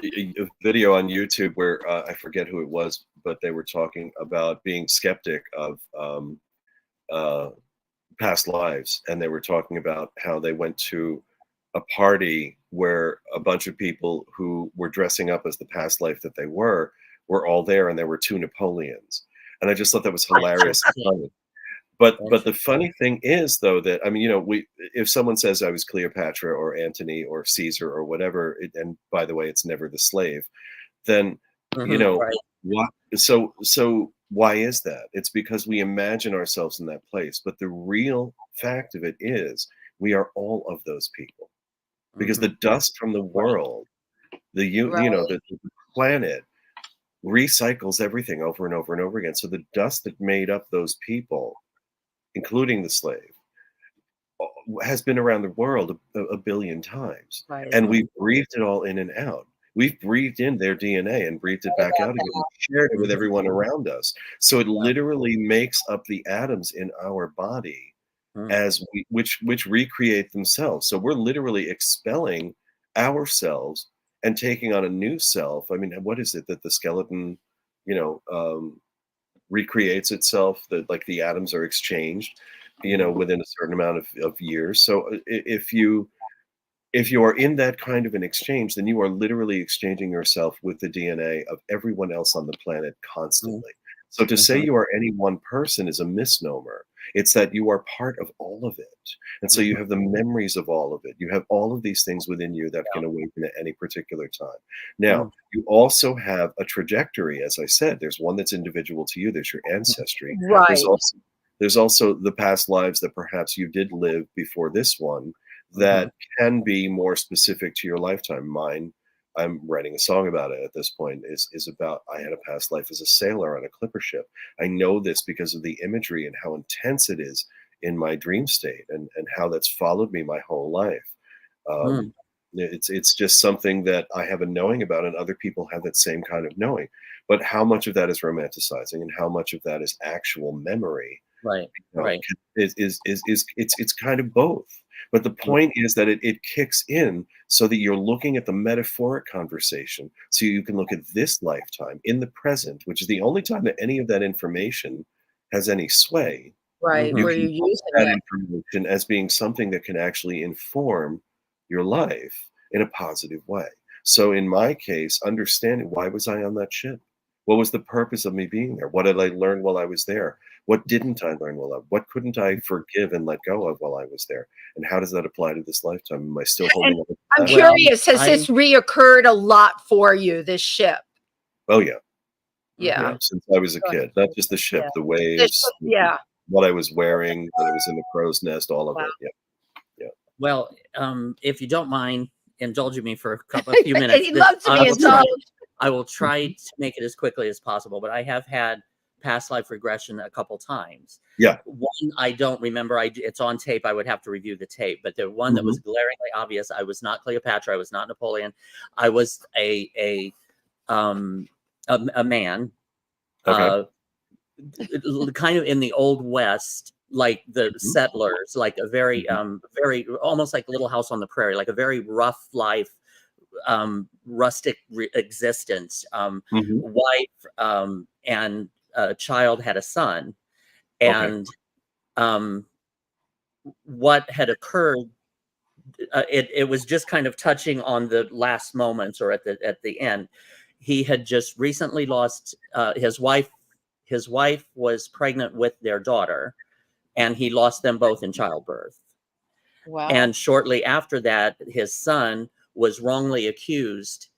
Speaker 3: a video on YouTube where I forget who it was, but they were talking about being skeptic of past lives, and they were talking about how they went to a party where a bunch of people who were dressing up as the past life that they were all there, and there were 2 Napoleons, and I just thought that was hilarious and funny. But the funny thing is, though, that I mean, if someone says I was Cleopatra or Antony or Caesar or whatever, and by the way, it's never the slave, then
Speaker 1: Right.
Speaker 3: what? So why is that? It's because we imagine ourselves in that place. But the real fact of it is, we are all of those people, because the dust from the world, the planet recycles everything over and over and over again. So the dust that made up those people, including the slave, has been around the world a billion times.
Speaker 2: Right.
Speaker 3: And we've breathed it all in and out. We've breathed in their DNA and breathed it back out again and shared it with everyone around us. So it literally makes up the atoms in our body which recreate themselves. So we're literally expelling ourselves and taking on a new self. I mean, what is it that the skeleton, recreates itself, that like the atoms are exchanged, within a certain amount of years. So if you are in that kind of an exchange, then you are literally exchanging yourself with the DNA of everyone else on the planet constantly. So to say you are any one person is a misnomer. It's that you are part of all of it. And so you have the memories of all of it. You have all of these things within you that can awaken at any particular time. Now, you also have a trajectory, as I said. There's one that's individual to you. There's your ancestry.
Speaker 2: Right.
Speaker 3: There's also the past lives that perhaps you did live before this one that can be more specific to your lifetime. Mine, I'm writing a song about it at this point, is about, I had a past life as a sailor on a clipper ship. I know this because of the imagery and how intense it is in my dream state, and how that's followed me my whole life. It's just something that I have a knowing about, and other people have that same kind of knowing. But how much of that is romanticizing and how much of that is actual memory?
Speaker 1: Right.
Speaker 3: It's kind of both. But the point is that it kicks in so that you're looking at the metaphoric conversation, so you can look at this lifetime in the present, which is the only time that any of that information has any sway.
Speaker 2: Right.
Speaker 3: You
Speaker 2: Where
Speaker 3: can
Speaker 2: you
Speaker 3: use
Speaker 2: use
Speaker 3: that
Speaker 2: it.
Speaker 3: information as being something that can actually inform your life in a positive way. So in my case, understanding, why was I on that ship? What was the purpose of me being there? What did I learn while I was there? What didn't I learn what couldn't I forgive and let go of while I was there? And how does that apply to this lifetime? Am I still holding on to
Speaker 2: I'm
Speaker 3: that?
Speaker 2: curious, has this reoccurred a lot for you, this ship?
Speaker 3: Oh yeah.
Speaker 2: Yeah.
Speaker 3: Since I was a kid. Not just the ship, the waves, what I was wearing, that I was in the crow's nest, all of it. Yeah.
Speaker 1: Well, if you don't mind indulging me for a few minutes,
Speaker 2: He loves to be indulged.
Speaker 1: I will try to make it as quickly as possible, but I have had past life regression a couple times.
Speaker 3: Yeah.
Speaker 1: One I don't remember. It's on tape. I would have to review the tape, but the one that was glaringly obvious, I was not Cleopatra. I was not Napoleon. I was a man,
Speaker 3: Okay.
Speaker 1: kind of in the Old West, like the settlers, like a very, very, almost like Little House on the Prairie, like a very rough life, rustic existence. Wife and a child had a son, and what had occurred, it was just kind of touching on the last moments, or at the end. He had just recently lost his wife. His wife was pregnant with their daughter, and he lost them both in childbirth.
Speaker 2: Wow.
Speaker 1: And shortly after that, his son was wrongly accused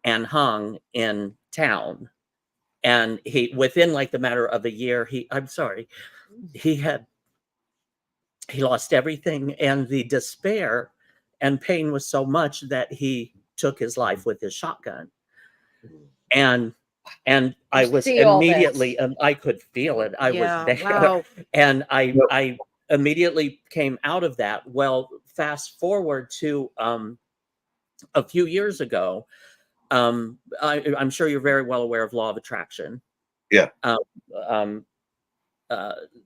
Speaker 1: and hung in town. And he, within like the matter of a year, he lost everything, and the despair and pain was so much that he took his life with his shotgun. and I
Speaker 2: You
Speaker 1: was
Speaker 2: see all this.
Speaker 1: immediately, I could feel it. I was there,
Speaker 2: Wow.
Speaker 1: and I immediately came out of that. Well, fast forward to a few years ago. I'm sure you're very well aware of law of attraction.
Speaker 3: Yeah.
Speaker 1: Um,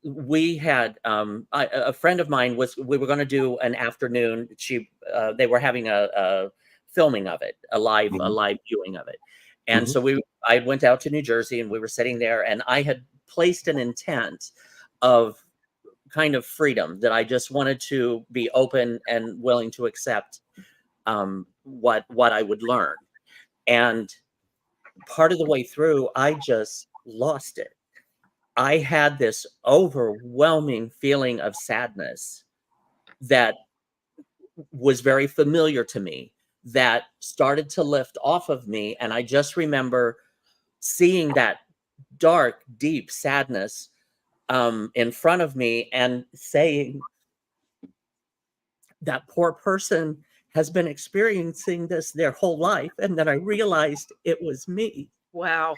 Speaker 1: we had a friend of mine we were going to do an afternoon. They were having a filming of it, a live viewing of it, and so I went out to New Jersey, and we were sitting there, and I had placed an intent of kind of freedom, that I just wanted to be open and willing to accept what I would learn. And part of the way through, I just lost it. I had this overwhelming feeling of sadness that was very familiar to me, that started to lift off of me. And I just remember seeing that dark, deep sadness in front of me and saying, that poor person has been experiencing this their whole life. And then I realized it was me.
Speaker 2: Wow.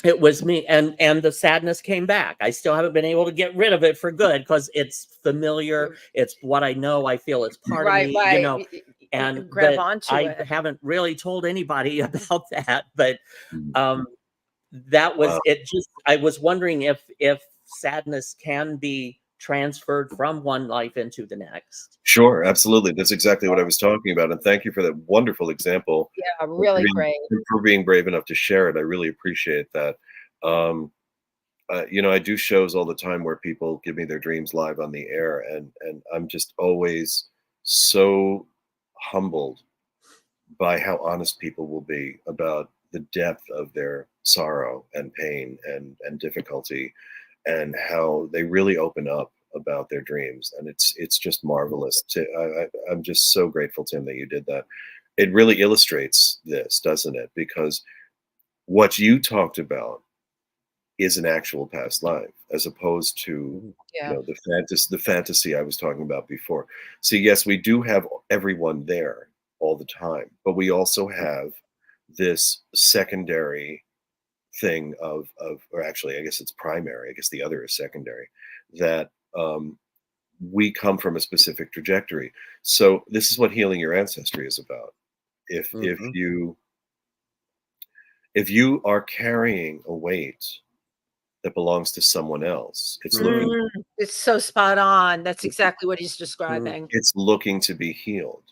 Speaker 1: It was me, and the sadness came back. I still haven't been able to get rid of it for good, because it's familiar. It's what I know. I feel it's part of me, you know. And
Speaker 2: grab
Speaker 1: but
Speaker 2: onto
Speaker 1: I
Speaker 2: it.
Speaker 1: haven't really told anybody about that. But that was it. Just I was wondering if sadness can be transferred from one life into the next.
Speaker 3: Sure, absolutely. That's exactly what I was talking about. And thank you for that wonderful example.
Speaker 2: Yeah, really great.
Speaker 3: For being brave enough to share it. I really appreciate that. You know, I do shows all the time where people give me their dreams live on the air, and I'm just always so humbled by how honest people will be about the depth of their sorrow and pain and difficulty, and how they really open up about their dreams. And it's just marvelous. I'm just so grateful, Tim, that you did that. It really illustrates this, doesn't it? Because what you talked about is an actual past life, as opposed to you know, the fantasy I was talking about before. So yes, we do have everyone there all the time, but we also have this secondary thing of or actually, I guess it's primary, I guess the other is secondary, that we come from a specific trajectory. So this is what healing your ancestry is about. If you are carrying a weight that belongs to someone else, it's looking
Speaker 2: It's so spot on. That's exactly what he's describing.
Speaker 3: it's looking to be healed.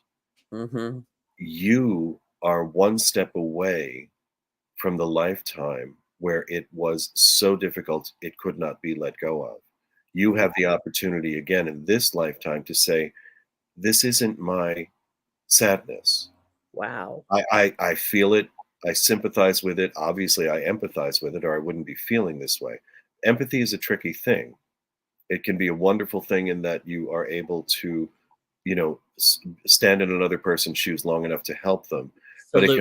Speaker 3: You are one step away from the lifetime where it was so difficult it could not be let go of. You have the opportunity again in this lifetime to say, this isn't my sadness.
Speaker 1: Wow.
Speaker 3: I feel it. I sympathize with it. Obviously, I empathize with it, or I wouldn't be feeling this way. Empathy is a tricky thing. It can be a wonderful thing in that you are able to, you know, stand in another person's shoes long enough to help them. But it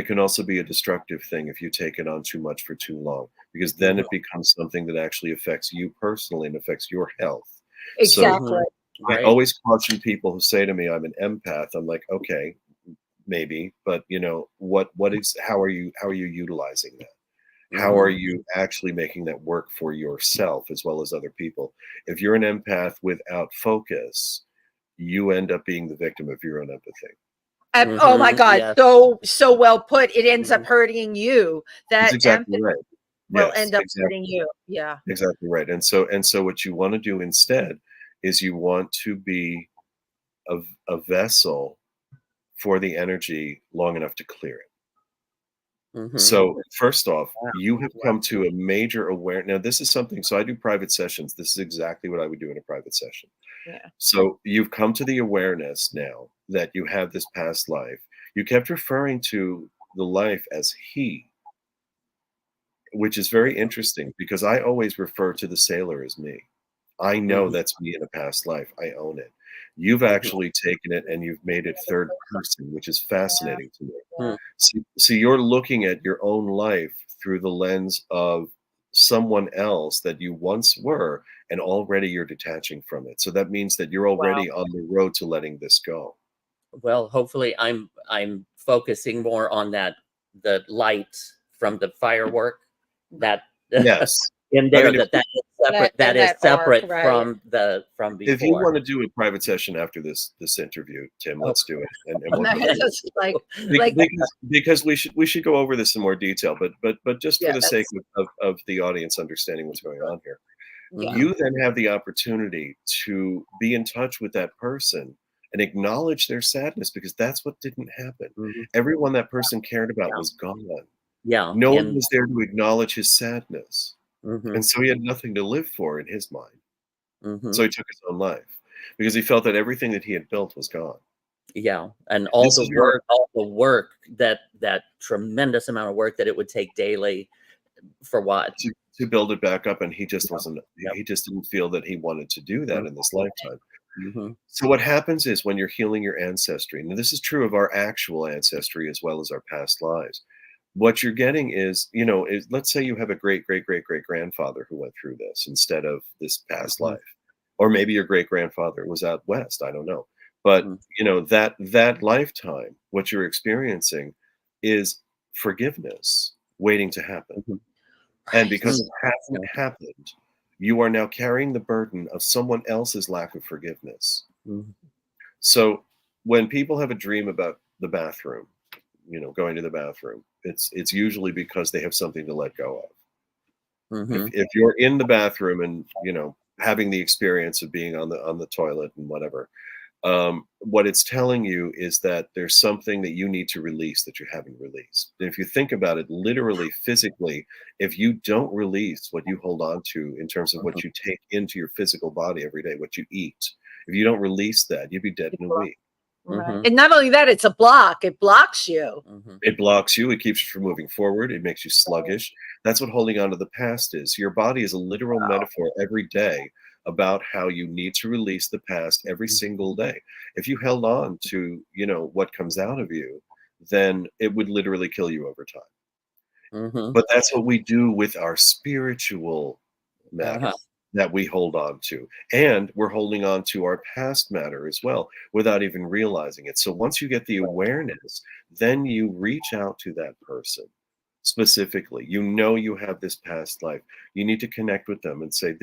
Speaker 3: can also be a destructive thing if you take it on too much for too long, because then it becomes something that actually affects you personally and affects your health.
Speaker 2: Exactly.
Speaker 3: So I always caution people who say to me, I'm an empath. I'm like, okay, maybe, but you know, how are you utilizing that? How are you actually making that work for yourself as well as other people? If you're an empath without focus, you end up being the victim of your own empathy.
Speaker 2: Oh my God, so well put. It ends up hurting you. That
Speaker 3: That's exactly
Speaker 2: empathy
Speaker 3: right.
Speaker 2: will end up hurting you. Yeah.
Speaker 3: Exactly right. And so what you want to do instead is you want to be a vessel for the energy long enough to clear it. So first off, you have come to a major awareness. Now, this is something, so I do private sessions. This is exactly what I would do in a private session.
Speaker 2: Yeah.
Speaker 3: So you've come to the awareness now that you have this past life. You kept referring to the life as he, which is very interesting because I always refer to the sailor as me. I know that's me in a past life. I own it. You've actually taken it and you've made it third person, which is fascinating to me. So you're looking at your own life through the lens of someone else that you once were, and already you're detaching from it. So that means that you're already on the road to letting this go.
Speaker 1: Well, hopefully I'm focusing more on the light from the firework that
Speaker 3: Yes.
Speaker 1: in there,
Speaker 3: I mean,
Speaker 1: that is separate, that is
Speaker 2: that arc,
Speaker 1: separate
Speaker 2: right.
Speaker 1: from
Speaker 3: if you
Speaker 1: before.
Speaker 3: want to do a private session after this interview, Tim, let's do it, and we'll go through it.
Speaker 2: Just like
Speaker 3: because we should go over this in more detail, but just for
Speaker 2: Yeah,
Speaker 3: the sake of the audience understanding what's going on here,
Speaker 2: yeah.
Speaker 3: you then have the opportunity to be in touch with that person and acknowledge their sadness, because that's what didn't happen.
Speaker 1: Mhm.
Speaker 3: Everyone that person cared about
Speaker 1: Yeah.
Speaker 3: was gone.
Speaker 1: Yeah.
Speaker 3: No one
Speaker 1: and-
Speaker 3: was there to acknowledge his sadness.
Speaker 1: Mhm,
Speaker 3: And so he had nothing to live for in his mind.
Speaker 1: mhm.
Speaker 3: So he took his own life because he felt that everything that he had built was gone.
Speaker 1: Yeah, and all
Speaker 3: This
Speaker 1: the
Speaker 3: is your-
Speaker 1: work, that tremendous amount of work that it would take daily for what?
Speaker 3: to build it back up, and he just wasn't.
Speaker 1: Yep.
Speaker 3: He just didn't feel that he wanted to do that in this lifetime.
Speaker 1: Mhm,
Speaker 3: So what happens is, when you're healing your ancestry, and this is true of our actual ancestry as well as our past lives, what you're getting is, let's say you have a great great great great grandfather who went through this instead of this past
Speaker 1: Mhm.
Speaker 3: life, or maybe your great grandfather was out west. I don't know, but
Speaker 1: Mhm.
Speaker 3: that lifetime, what you're experiencing is forgiveness waiting to happen.
Speaker 1: Mhm.
Speaker 3: And because
Speaker 1: Right.
Speaker 3: it hasn't happened, you are now carrying the burden of someone else's lack of forgiveness.
Speaker 1: Mhm.
Speaker 3: So when people have a dream about the bathroom, going to the bathroom, it's usually because they have something to let go of.
Speaker 1: Mhm.
Speaker 3: If you're in the bathroom and having the experience of being on the toilet and whatever, what it's telling you is that there's something that you need to release that you haven't released. And if you think about it literally, physically, if you don't release what you hold on to in terms of what you take into your physical body every day, what you eat, if you don't release that, you'd be dead in a week.
Speaker 2: Right.
Speaker 1: Mhm.
Speaker 2: And not only that, it's a block. It blocks you.
Speaker 1: Mhm.
Speaker 3: It blocks you. It keeps you from moving forward. It makes you sluggish. That's what holding on to the past is. Your body is a literal metaphor every day about how you need to release the past every single day. If you held on to, what comes out of you, then it would literally kill you over time.
Speaker 1: Mhm.
Speaker 3: But that's what we do with our spiritual matter
Speaker 1: Uh-huh.
Speaker 3: that we hold on to. And we're holding on to our past matter as well without even realizing it. So once you get the awareness, then you reach out to that person specifically. You have this past life. You need to connect with them and say,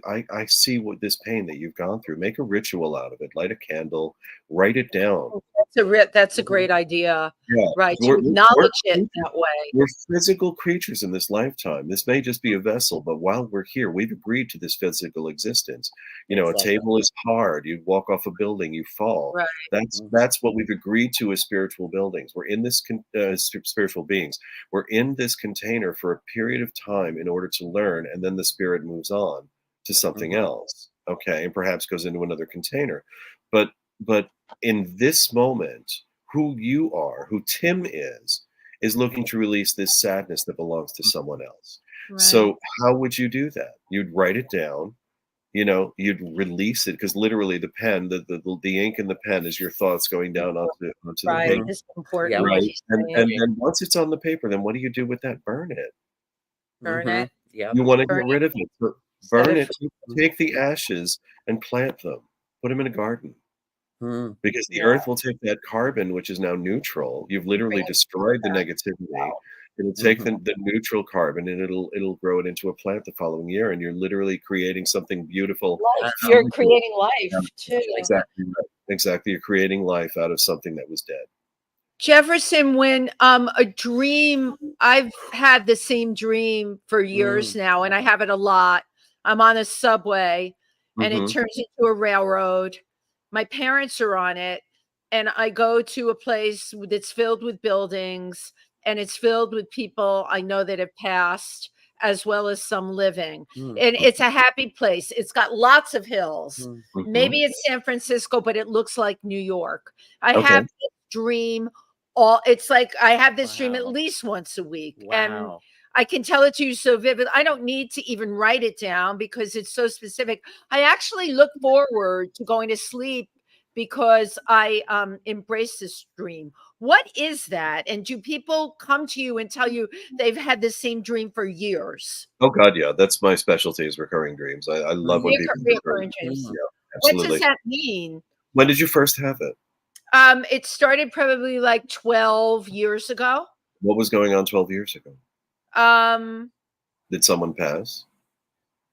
Speaker 3: I see what this pain that you've gone through. Make a ritual out of it. Light a candle, write it down.
Speaker 2: That's a great idea.
Speaker 3: Yeah.
Speaker 2: Right. To
Speaker 3: We're-
Speaker 2: acknowledge it
Speaker 3: we're-
Speaker 2: that way.
Speaker 3: We're physical creatures in this lifetime. This may just be a vessel, but while we're here, we've agreed to this physical existence. A
Speaker 1: Exactly.
Speaker 3: table is hard. You walk off a building, you fall.
Speaker 2: Right.
Speaker 3: That's what we've agreed to as spiritual buildings. We're in this spiritual beings. We're in this container for a period of time in order to learn, and then the spirit moves on to something
Speaker 1: Mhm.
Speaker 3: else. Okay, and perhaps goes into another container. But in this moment, who you are, who Tim is looking to release this sadness that belongs to someone else.
Speaker 2: Right.
Speaker 3: So how would you do that? You'd write it down, you'd release it, because literally the pen, the ink in the pen is your thoughts going down onto the
Speaker 2: Right.
Speaker 3: paper.
Speaker 2: It's important.
Speaker 1: Yeah.
Speaker 2: what
Speaker 3: Right.
Speaker 2: he's
Speaker 3: And
Speaker 2: saying.
Speaker 3: then once it's on the paper, then what do you do with that? Burn it.
Speaker 2: Burn
Speaker 1: Mhm.
Speaker 2: it.
Speaker 1: Yep.
Speaker 3: You want to
Speaker 2: Burn
Speaker 3: get rid of it.
Speaker 2: Set
Speaker 3: Burn
Speaker 2: it
Speaker 3: it. Take the ashes and plant them. Put them in a garden.
Speaker 1: Mhm.
Speaker 3: Because the
Speaker 2: Yeah.
Speaker 3: earth will take that carbon, which is now neutral. You've literally destroyed the negativity. It'll take the neutral carbon, and it'll grow it into a plant the following year. And you're literally creating something beautiful.
Speaker 2: Life. You're creating life too.
Speaker 3: Exactly right. Exactly. You're creating life out of something that was dead.
Speaker 2: Jefferson, when a dream, I've had the same dream for years now, and I have it a lot. I'm on a subway and it
Speaker 3: Mhm.
Speaker 2: turns into a railroad. My parents are on it, and I go to a place that's filled with buildings, and it's filled with people I know that have passed, as well as some living.
Speaker 1: Mhm.
Speaker 2: And it's a happy place. It's got lots of hills.
Speaker 3: Mhm.
Speaker 2: Maybe it's San Francisco, but it looks like New York. I
Speaker 3: Okay.
Speaker 2: have this dream. It's like I have this dream at
Speaker 1: Wow.
Speaker 2: least once a week, and
Speaker 1: Wow.
Speaker 2: I can tell it to you so vivid. I don't need to even write it down because it's so specific. I actually look forward to going to sleep because I embrace this dream. What is that? And do people come to you and tell you they've had the same dream for years?
Speaker 3: Oh God, yeah. That's my specialty, is recurring dreams. I love when people have recurring
Speaker 2: Recurring dreams.
Speaker 3: dreams. Yeah,
Speaker 2: What does
Speaker 3: absolutely.
Speaker 2: that mean?
Speaker 3: When did you first have it?
Speaker 2: It started probably like 12 years ago.
Speaker 3: What was going on 12 years ago?
Speaker 2: Um,
Speaker 3: Did someone pass?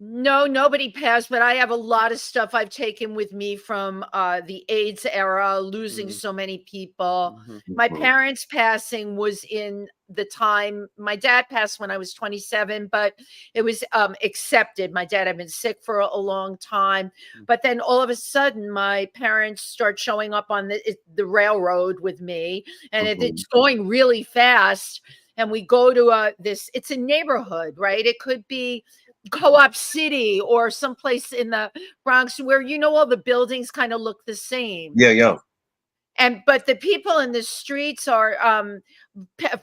Speaker 2: No, nobody passed, but I have a lot of stuff I've taken with me from the AIDS era, losing
Speaker 1: Mhm.
Speaker 2: so many people.
Speaker 1: Mhm.
Speaker 2: My
Speaker 3: Mhm.
Speaker 2: parents' passing was in the time. My dad passed when I was 27, but it was accepted. My dad had been sick for a long time, but then all of a sudden, my parents start showing up on the railroad with me, and
Speaker 3: Mhm.
Speaker 2: it's going really fast. And we go to this. It's a neighborhood, right? It could be Co-op City or someplace in the Bronx where all the buildings kind of look the same.
Speaker 3: Yeah, yeah.
Speaker 2: But the people in the streets are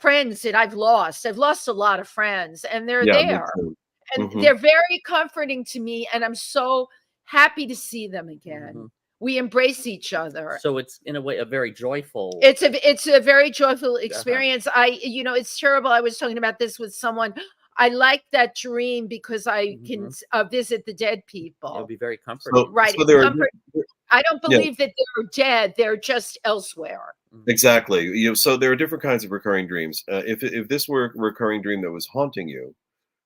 Speaker 2: friends that I've lost. I've lost a lot of friends, and they're
Speaker 3: Yeah, me
Speaker 2: there.
Speaker 3: too.
Speaker 2: And
Speaker 3: Mhm.
Speaker 2: they're very comforting to me, and I'm so happy to see them again.
Speaker 1: Mhm.
Speaker 2: We embrace each other.
Speaker 1: So it's in a way a very joyful.
Speaker 2: It's a very joyful experience. It's terrible. I was talking about this with someone. I like that dream because I can visit the dead
Speaker 1: It'll
Speaker 2: people.
Speaker 1: be very comforting.
Speaker 2: Right.
Speaker 3: So there are,
Speaker 2: I don't
Speaker 3: yeah,
Speaker 2: believe that they're dead. They're just elsewhere.
Speaker 3: exactly. So there are different kinds of recurring dreams. If this were a recurring dream that was haunting you,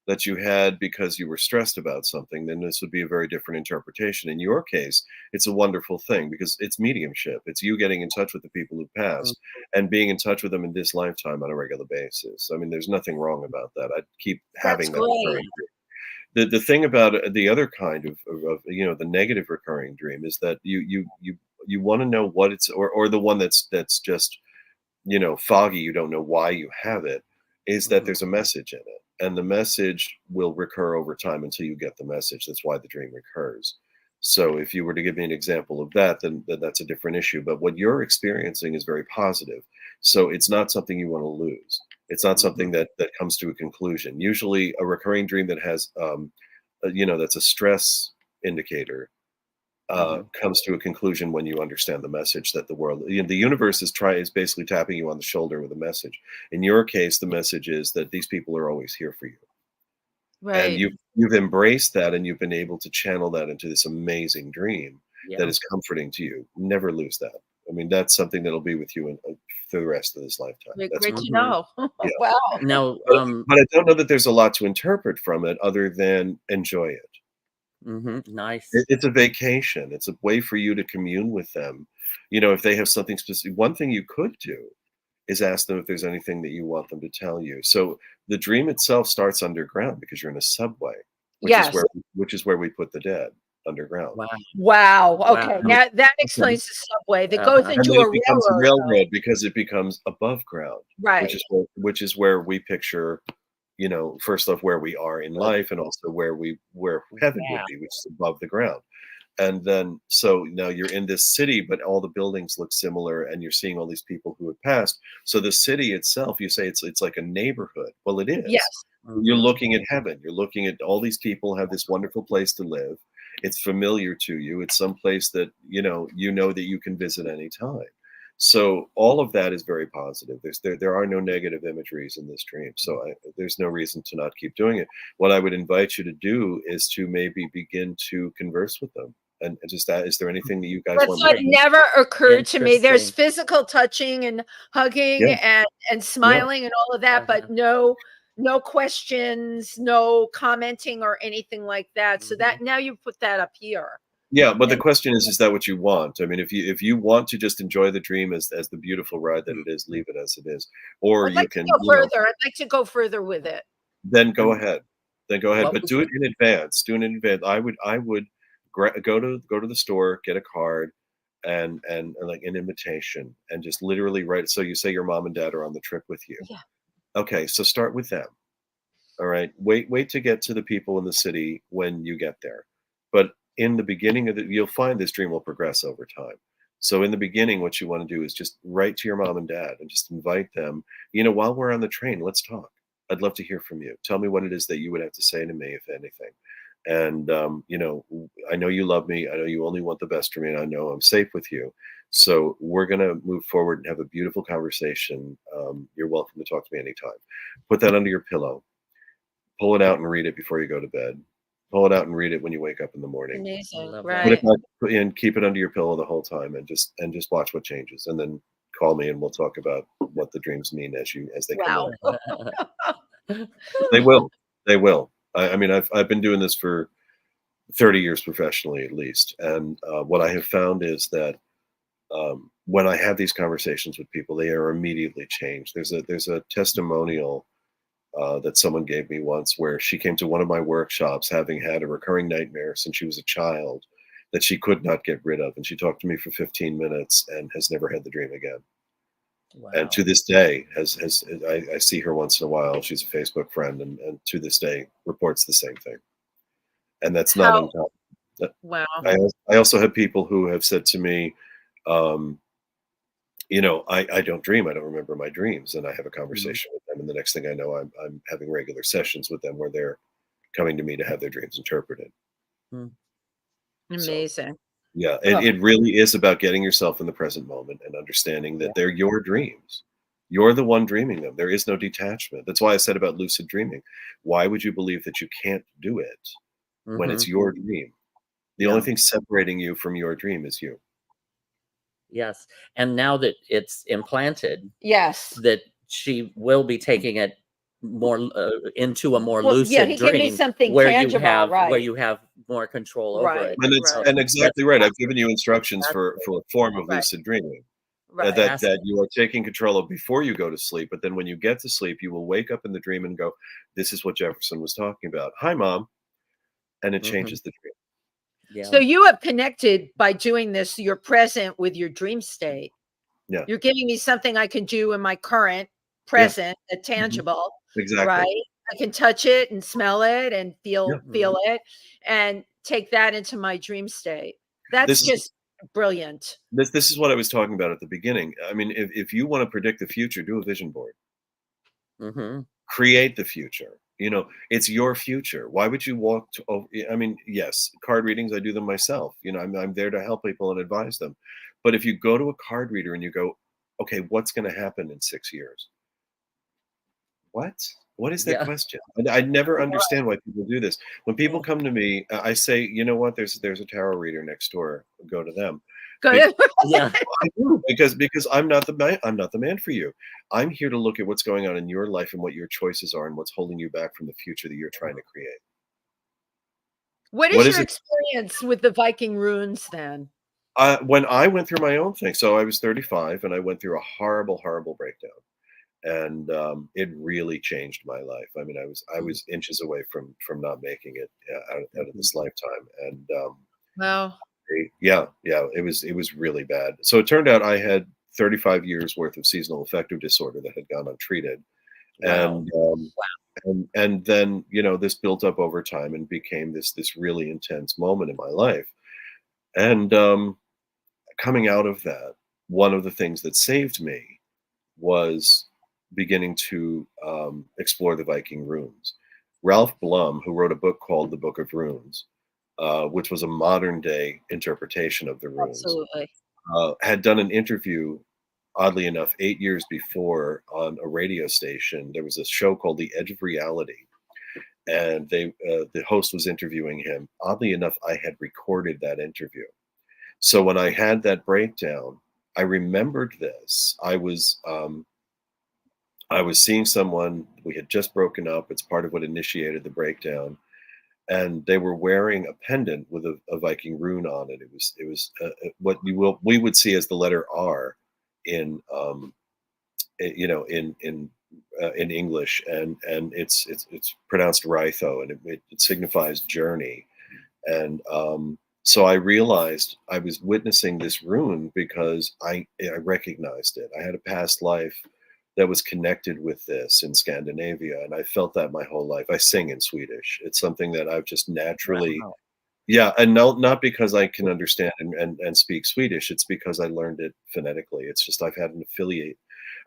Speaker 3: that you had because you were stressed about something, then this would be a very different interpretation. In your case, it's a wonderful thing because it's mediumship. It's you getting in touch with the people who
Speaker 1: Mhm.
Speaker 3: passed and being in touch with them in this lifetime on a regular basis. I mean, there's nothing wrong about that. I'd keep
Speaker 2: That's
Speaker 3: having that
Speaker 2: great.
Speaker 3: recurring dream. The thing about the other kind of the negative recurring dream is that you want to know what it's, or the one that's just foggy, you don't know why you have it, is that
Speaker 1: Mhm.
Speaker 3: there's a message in it. And the message will recur over time until you get the message. That's why the dream recurs. So if you were to give me an example of that, then that's a different issue. But what you're experiencing is very positive. So it's not something you want to lose. It's not
Speaker 1: Mhm.
Speaker 3: something that comes to a conclusion. Usually a recurring dream that has that's a stress indicator
Speaker 1: Mhm.
Speaker 3: comes to a conclusion when you understand the message that the universe is basically tapping you on the shoulder with a message. In your case, the message is that these people are always here for you, and
Speaker 2: Right.
Speaker 3: you've embraced that, and you've been able to channel that into this amazing dream that
Speaker 1: Yeah.
Speaker 3: is comforting to you. Never lose that. I mean, that's something that'll be with you for the rest of this lifetime. That's
Speaker 2: Great
Speaker 3: what,
Speaker 2: to
Speaker 1: Mhm.
Speaker 2: know.
Speaker 3: yeah.
Speaker 2: Wow.
Speaker 1: Now,
Speaker 3: But I don't know that there's a lot to interpret from it other than enjoy it.
Speaker 1: nice.
Speaker 3: It's a vacation. It's a way for you to commune with them. If they have something specific, one thing you could do is ask them if there's anything that you want them to tell you. So the dream itself starts underground because you're in a subway, which is
Speaker 2: Yes.
Speaker 3: where we put the dead, underground.
Speaker 1: Wow.
Speaker 2: Wow.
Speaker 1: Wow.
Speaker 2: Okay. Now that
Speaker 3: Okay.
Speaker 2: explains the subway that goes
Speaker 1: Uh-huh.
Speaker 3: And
Speaker 2: into
Speaker 3: then
Speaker 2: a
Speaker 3: it becomes a
Speaker 2: railroad, though.
Speaker 3: railroad because it becomes above ground, which
Speaker 2: Right.
Speaker 3: is where we picture, first off where we are in life, and also where heaven would
Speaker 1: Wow.
Speaker 3: be, which is above the ground. And then, so now you're in this city, but all the buildings look similar, and you're seeing all these people who have passed. So the city itself, you say it's like a neighborhood. Well, it is.
Speaker 2: Yes.
Speaker 3: You're
Speaker 1: Mhm.
Speaker 3: looking at heaven. You're looking at all these people have this wonderful place to live. It's familiar to you. It's some place that that you can visit anytime. So all of that is very positive. There are no negative imageries in this dream. So there's no reason to not keep doing it. What I would invite you to do is to maybe begin to converse with them. And just that, is there anything that you guys
Speaker 2: That's
Speaker 3: want me
Speaker 2: what
Speaker 3: to do?
Speaker 2: never occurred to me. There's
Speaker 1: Interesting.
Speaker 2: physical touching and hugging
Speaker 3: Yeah,
Speaker 2: and
Speaker 3: yeah.
Speaker 2: smiling and all of that,
Speaker 1: Uh-huh.
Speaker 2: but no questions, no commenting or anything like that. So
Speaker 1: Mhm.
Speaker 2: that now you put that up here.
Speaker 3: Yeah, but the
Speaker 2: And
Speaker 3: question is that what you want? I mean, if you want to just enjoy the dream as the beautiful ride that it is, leave it as it is. Or
Speaker 2: I'd
Speaker 3: you
Speaker 2: like to
Speaker 3: can,
Speaker 2: go further. I'd like to go further with it.
Speaker 3: then go
Speaker 1: And
Speaker 3: ahead. Then go ahead,
Speaker 1: what
Speaker 3: but
Speaker 1: would
Speaker 3: do
Speaker 1: you?
Speaker 3: it in advance. Do it in advance. I would go to the store, get a card and like an invitation, and just literally write. So you say your mom and dad are on the trip with you.
Speaker 2: Yeah.
Speaker 3: Okay, so start with them. All right. Wait to get to the people in the city when you get there. But in the beginning you'll find this dream will progress over time. So in the beginning, what you want to do is just write to your mom and dad and just invite them, while we're on the train, let's talk. I'd love to hear from you. Tell me what it is that you would have to say to me, if anything. And I know you love me. I know you only want the best for me, and I know I'm safe with you. So we're gonna move forward and have a beautiful conversation. You're welcome to talk to me anytime. Put that under your pillow, pull it out and read it before you go to bed. Pull it out and read it when you wake up in the morning.
Speaker 2: Amazing.
Speaker 1: Love that.
Speaker 3: Put
Speaker 2: Right.
Speaker 3: it back and keep it under your pillow the whole time, and just watch what changes, and then call me and we'll talk about what the dreams mean as they come
Speaker 2: Wow.
Speaker 3: in. They will. They will. I mean, I've been doing this for 30 years professionally at least, and what I have found is that when I have these conversations with people, they are immediately changed. There's a testimonial that someone gave me once, where she came to one of my workshops having had a recurring nightmare since she was a child that she could not get rid of, and she talked to me for 15 minutes and has never had the dream again.
Speaker 1: Wow.
Speaker 3: And to this day, I see her once in a while. She's a Facebook friend, and to this day reports the same thing. And that's not
Speaker 2: How-
Speaker 3: uncommon.
Speaker 2: Wow.
Speaker 3: I also have people who have said to me, I don't dream. I don't remember my dreams. And I have a conversation with them. And the next thing I know, I'm having regular sessions with them where they're coming to me to have their dreams interpreted.
Speaker 1: Hmm.
Speaker 2: Amazing.
Speaker 3: Yeah,
Speaker 2: Oh.
Speaker 3: it really is about getting yourself in the present moment and understanding that they're your dreams. You're the one dreaming them. There is no detachment. That's why I said about lucid dreaming. Why would you believe that you can't do it when it's your dream? The only thing separating you from your dream is you.
Speaker 1: Yes. And now that it's implanted,
Speaker 2: Yes.
Speaker 1: that she will be taking it more into a more
Speaker 2: Well,
Speaker 1: lucid
Speaker 2: yeah, he
Speaker 1: dream,
Speaker 2: gave me something
Speaker 1: where
Speaker 2: tangible,
Speaker 1: where
Speaker 2: right.
Speaker 1: you have more control over
Speaker 2: Right.
Speaker 1: it.
Speaker 2: Right.
Speaker 3: And exactly right. I've given you instructions
Speaker 1: That's
Speaker 3: for a form of
Speaker 2: Right.
Speaker 3: lucid dreaming
Speaker 2: Right.
Speaker 3: that you are taking control of before you go to sleep. But then when you get to sleep, you will wake up in the dream and go, "This is what Jefferson was talking about. Hi, Mom," and it changes the dream.
Speaker 1: Yeah.
Speaker 2: So you have connected by doing this. You're present with your dream state.
Speaker 3: Yeah.
Speaker 2: You're giving me something I can do in my current present, a tangible,
Speaker 3: Exactly.
Speaker 2: right? I can touch it and smell it and feel
Speaker 1: Yeah.
Speaker 2: it and take that into my dream state. That's
Speaker 3: This is-
Speaker 2: just brilliant.
Speaker 3: This is what I was talking about at the beginning. I mean, if you want to predict the future, do a vision board. Create the future. It's your future. Why would you walk to? I mean, yes, card readings, I do them myself. I'm there to help people and advise them. But if you go to a card reader and you go, okay, what's going to happen in 6 years? What is that
Speaker 1: Yeah.
Speaker 3: question? I never understand why people do this. When people come to me, I say, you know what? There's a tarot reader next door. Go to them.
Speaker 2: Good.
Speaker 1: Yeah.
Speaker 3: I do, because I'm not the man. I'm not the man for you. I'm here to look at what's going on in your life and what your choices are and what's holding you back from the future that you're trying to create.
Speaker 2: What
Speaker 3: What
Speaker 2: is
Speaker 3: is
Speaker 2: your
Speaker 3: it?
Speaker 2: experience with the Viking runes then?
Speaker 3: When I went through my own thing, so I was 35 and I went through a horrible, horrible breakdown, and it really changed my life. I mean, I was inches away from not making it out of this lifetime, and
Speaker 2: Wow.
Speaker 3: yeah, it was really bad. So it turned out I had 35 years worth of seasonal affective disorder that had gone untreated,
Speaker 1: Wow.
Speaker 3: and then this built up over time and became this really intense moment in my life, and coming out of that, one of the things that saved me was beginning to explore the Viking runes. Ralph Blum, who wrote a book called The Book of Runes, which was a modern day interpretation of the runes,
Speaker 2: Absolutely.
Speaker 3: had done an interview, oddly enough, 8 years before on a radio station. There was a show called The Edge of Reality, and the host was interviewing him. Oddly enough, I had recorded that interview. So when I had that breakdown, I remembered this. I was seeing someone. We had just broken up. It's part of what initiated the breakdown, and they were wearing a pendant with a Viking rune on it. It was what we would see as the letter R in in English, and it's pronounced Rytho, and it signifies journey. And so I realized I was witnessing this rune because I recognized it. I had a past life that was connected with this in Scandinavia, and I felt that my whole life. I sing in Swedish. It's something that I've just naturally,
Speaker 1: Wow.
Speaker 3: yeah, and not because I can understand and speak Swedish. It's because I learned it phonetically. It's just I've had an affiliate.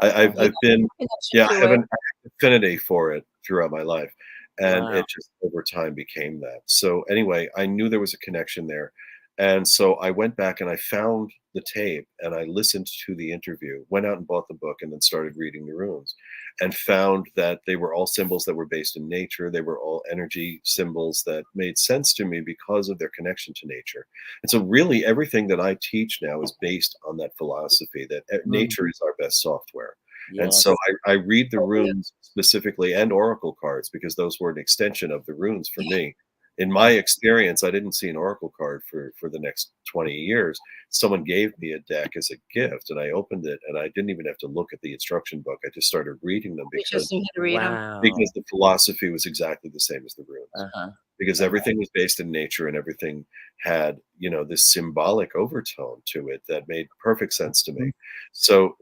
Speaker 3: I've been, yeah, I have an affinity for it throughout my life, and
Speaker 1: Wow.
Speaker 3: it just over time became that. So anyway, I knew there was a connection there, And so I went back and I found the tape and I listened to the interview, went out and bought the book and then started reading the runes and found that they were all symbols that were based in nature. They were all energy symbols that made sense to me because of their connection to nature. And so really everything that I teach now is based on that philosophy that nature is our best software. And
Speaker 1: Yes.
Speaker 3: so I read the runes specifically and oracle cards because those were an extension of the runes for me. In my experience, I didn't see an oracle card for the next 20 years. Someone gave me a deck as a gift, and I opened it, and I didn't even have to look at the instruction book. I just started reading them
Speaker 2: You just knew how to read 'em.
Speaker 1: Wow.
Speaker 3: because the philosophy was exactly the same as the runes.
Speaker 1: Uh-huh.
Speaker 3: Because everything was based in nature, and everything had, this symbolic overtone to it that made perfect sense to me. So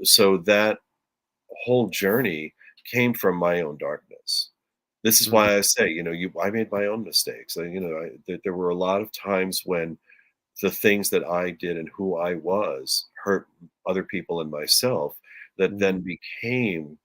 Speaker 3: that whole journey came from my own darkness. This is why I say, I made my own mistakes. There were a lot of times when the things that I did and who I was hurt other people and myself that then became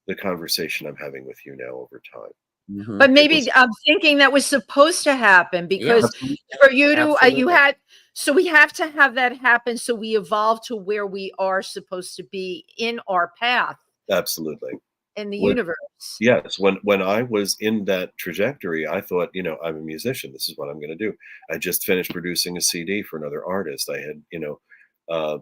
Speaker 3: the conversation I'm having with you now over time.
Speaker 1: Mhm.
Speaker 2: But
Speaker 3: It
Speaker 2: maybe
Speaker 3: was
Speaker 2: I'm thinking that was supposed to happen because
Speaker 3: absolutely
Speaker 2: for you to,
Speaker 1: Absolutely.
Speaker 2: so we have to have that happen so we evolve to where we are supposed to be in our path
Speaker 3: absolutely.
Speaker 2: in the
Speaker 3: When
Speaker 2: universe.
Speaker 3: Yes, when I was in that trajectory, I thought, I'm a musician. This is what I'm going to do. I just finished producing a CD for another artist. I had,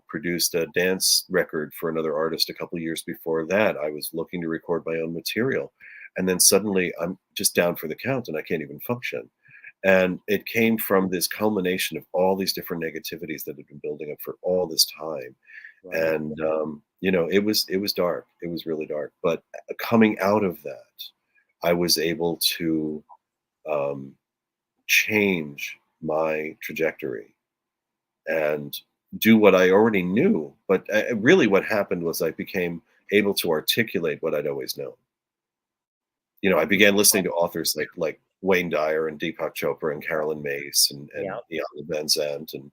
Speaker 3: produced a dance record for another artist a couple years before that. I was looking to record my own material. And then suddenly I'm just down for the count and I can't even function. And it came from this culmination of all these different negativities that had been building up for all this time.
Speaker 1: Right.
Speaker 3: And it was dark. It was really dark. But coming out of that, I was able to um, change my trajectory and do what I already knew. But really, what happened was I became able to articulate what I'd always known. I began listening to authors like Wayne Dyer and Deepak Chopra and Carolyn Mace and
Speaker 1: Yeah.
Speaker 3: Iana Van Zandt and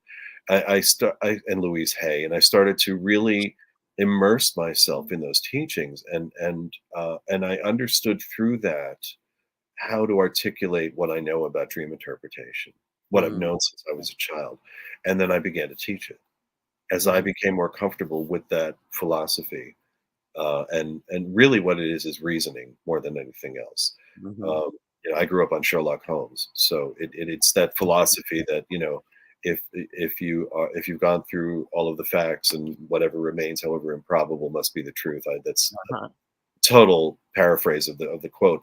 Speaker 3: and Louise Hay, and I started to really immerse myself in those teachings, and I understood through that how to articulate what I know about dream interpretation, what I've
Speaker 1: Mm.
Speaker 3: known since I was a child, and then I began to teach it as I became more comfortable with that philosophy. And really what it is reasoning more than anything else.
Speaker 1: Mhm.
Speaker 3: I grew up on Sherlock Holmes, so it's that philosophy that if you've gone through all of the facts and whatever remains, however improbable, must be the truth. That's a
Speaker 1: Uh-huh.
Speaker 3: total paraphrase of the quote,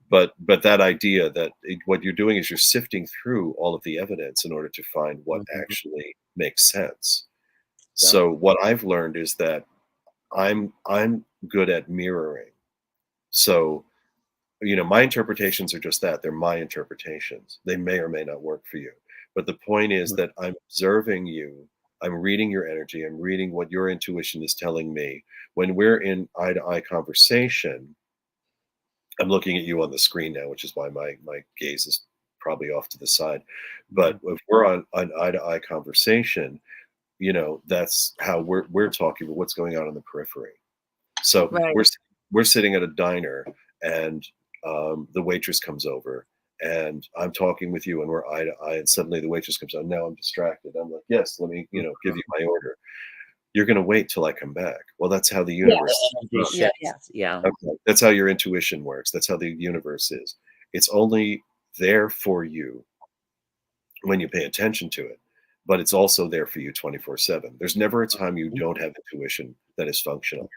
Speaker 3: but that idea that what you're doing is you're sifting through all of the evidence in order to find what
Speaker 1: Mhm.
Speaker 3: actually makes sense.
Speaker 1: Yeah.
Speaker 3: So what I've learned is that I'm good at mirroring. So, my interpretations are just that. They're my interpretations. They may or may not work for you. But the point is
Speaker 1: Mhm.
Speaker 3: that I'm observing you. I'm reading your energy. I'm reading what your intuition is telling me. When we're in eye to eye conversation, I'm looking at you on the screen now, which is why my gaze is probably off to the side. But if we're on an eye to eye conversation, that's how we're talking about what's going on in the periphery. So
Speaker 2: Right.
Speaker 3: we're sitting at a diner, and the waitress comes over, and I'm talking with you, and we're eye to eye, and suddenly the waitress comes on. Now I'm distracted. I'm like, yes, let me give you my order. You're going to wait till I come back. Well, that's how the universe
Speaker 1: Energy
Speaker 3: works.
Speaker 1: shifts. Yeah.
Speaker 3: Okay. That's how your intuition works. That's how the universe is. It's only there for you when you pay attention to it, but it's also there for you 24/7. There's never a time you don't have intuition that is functional.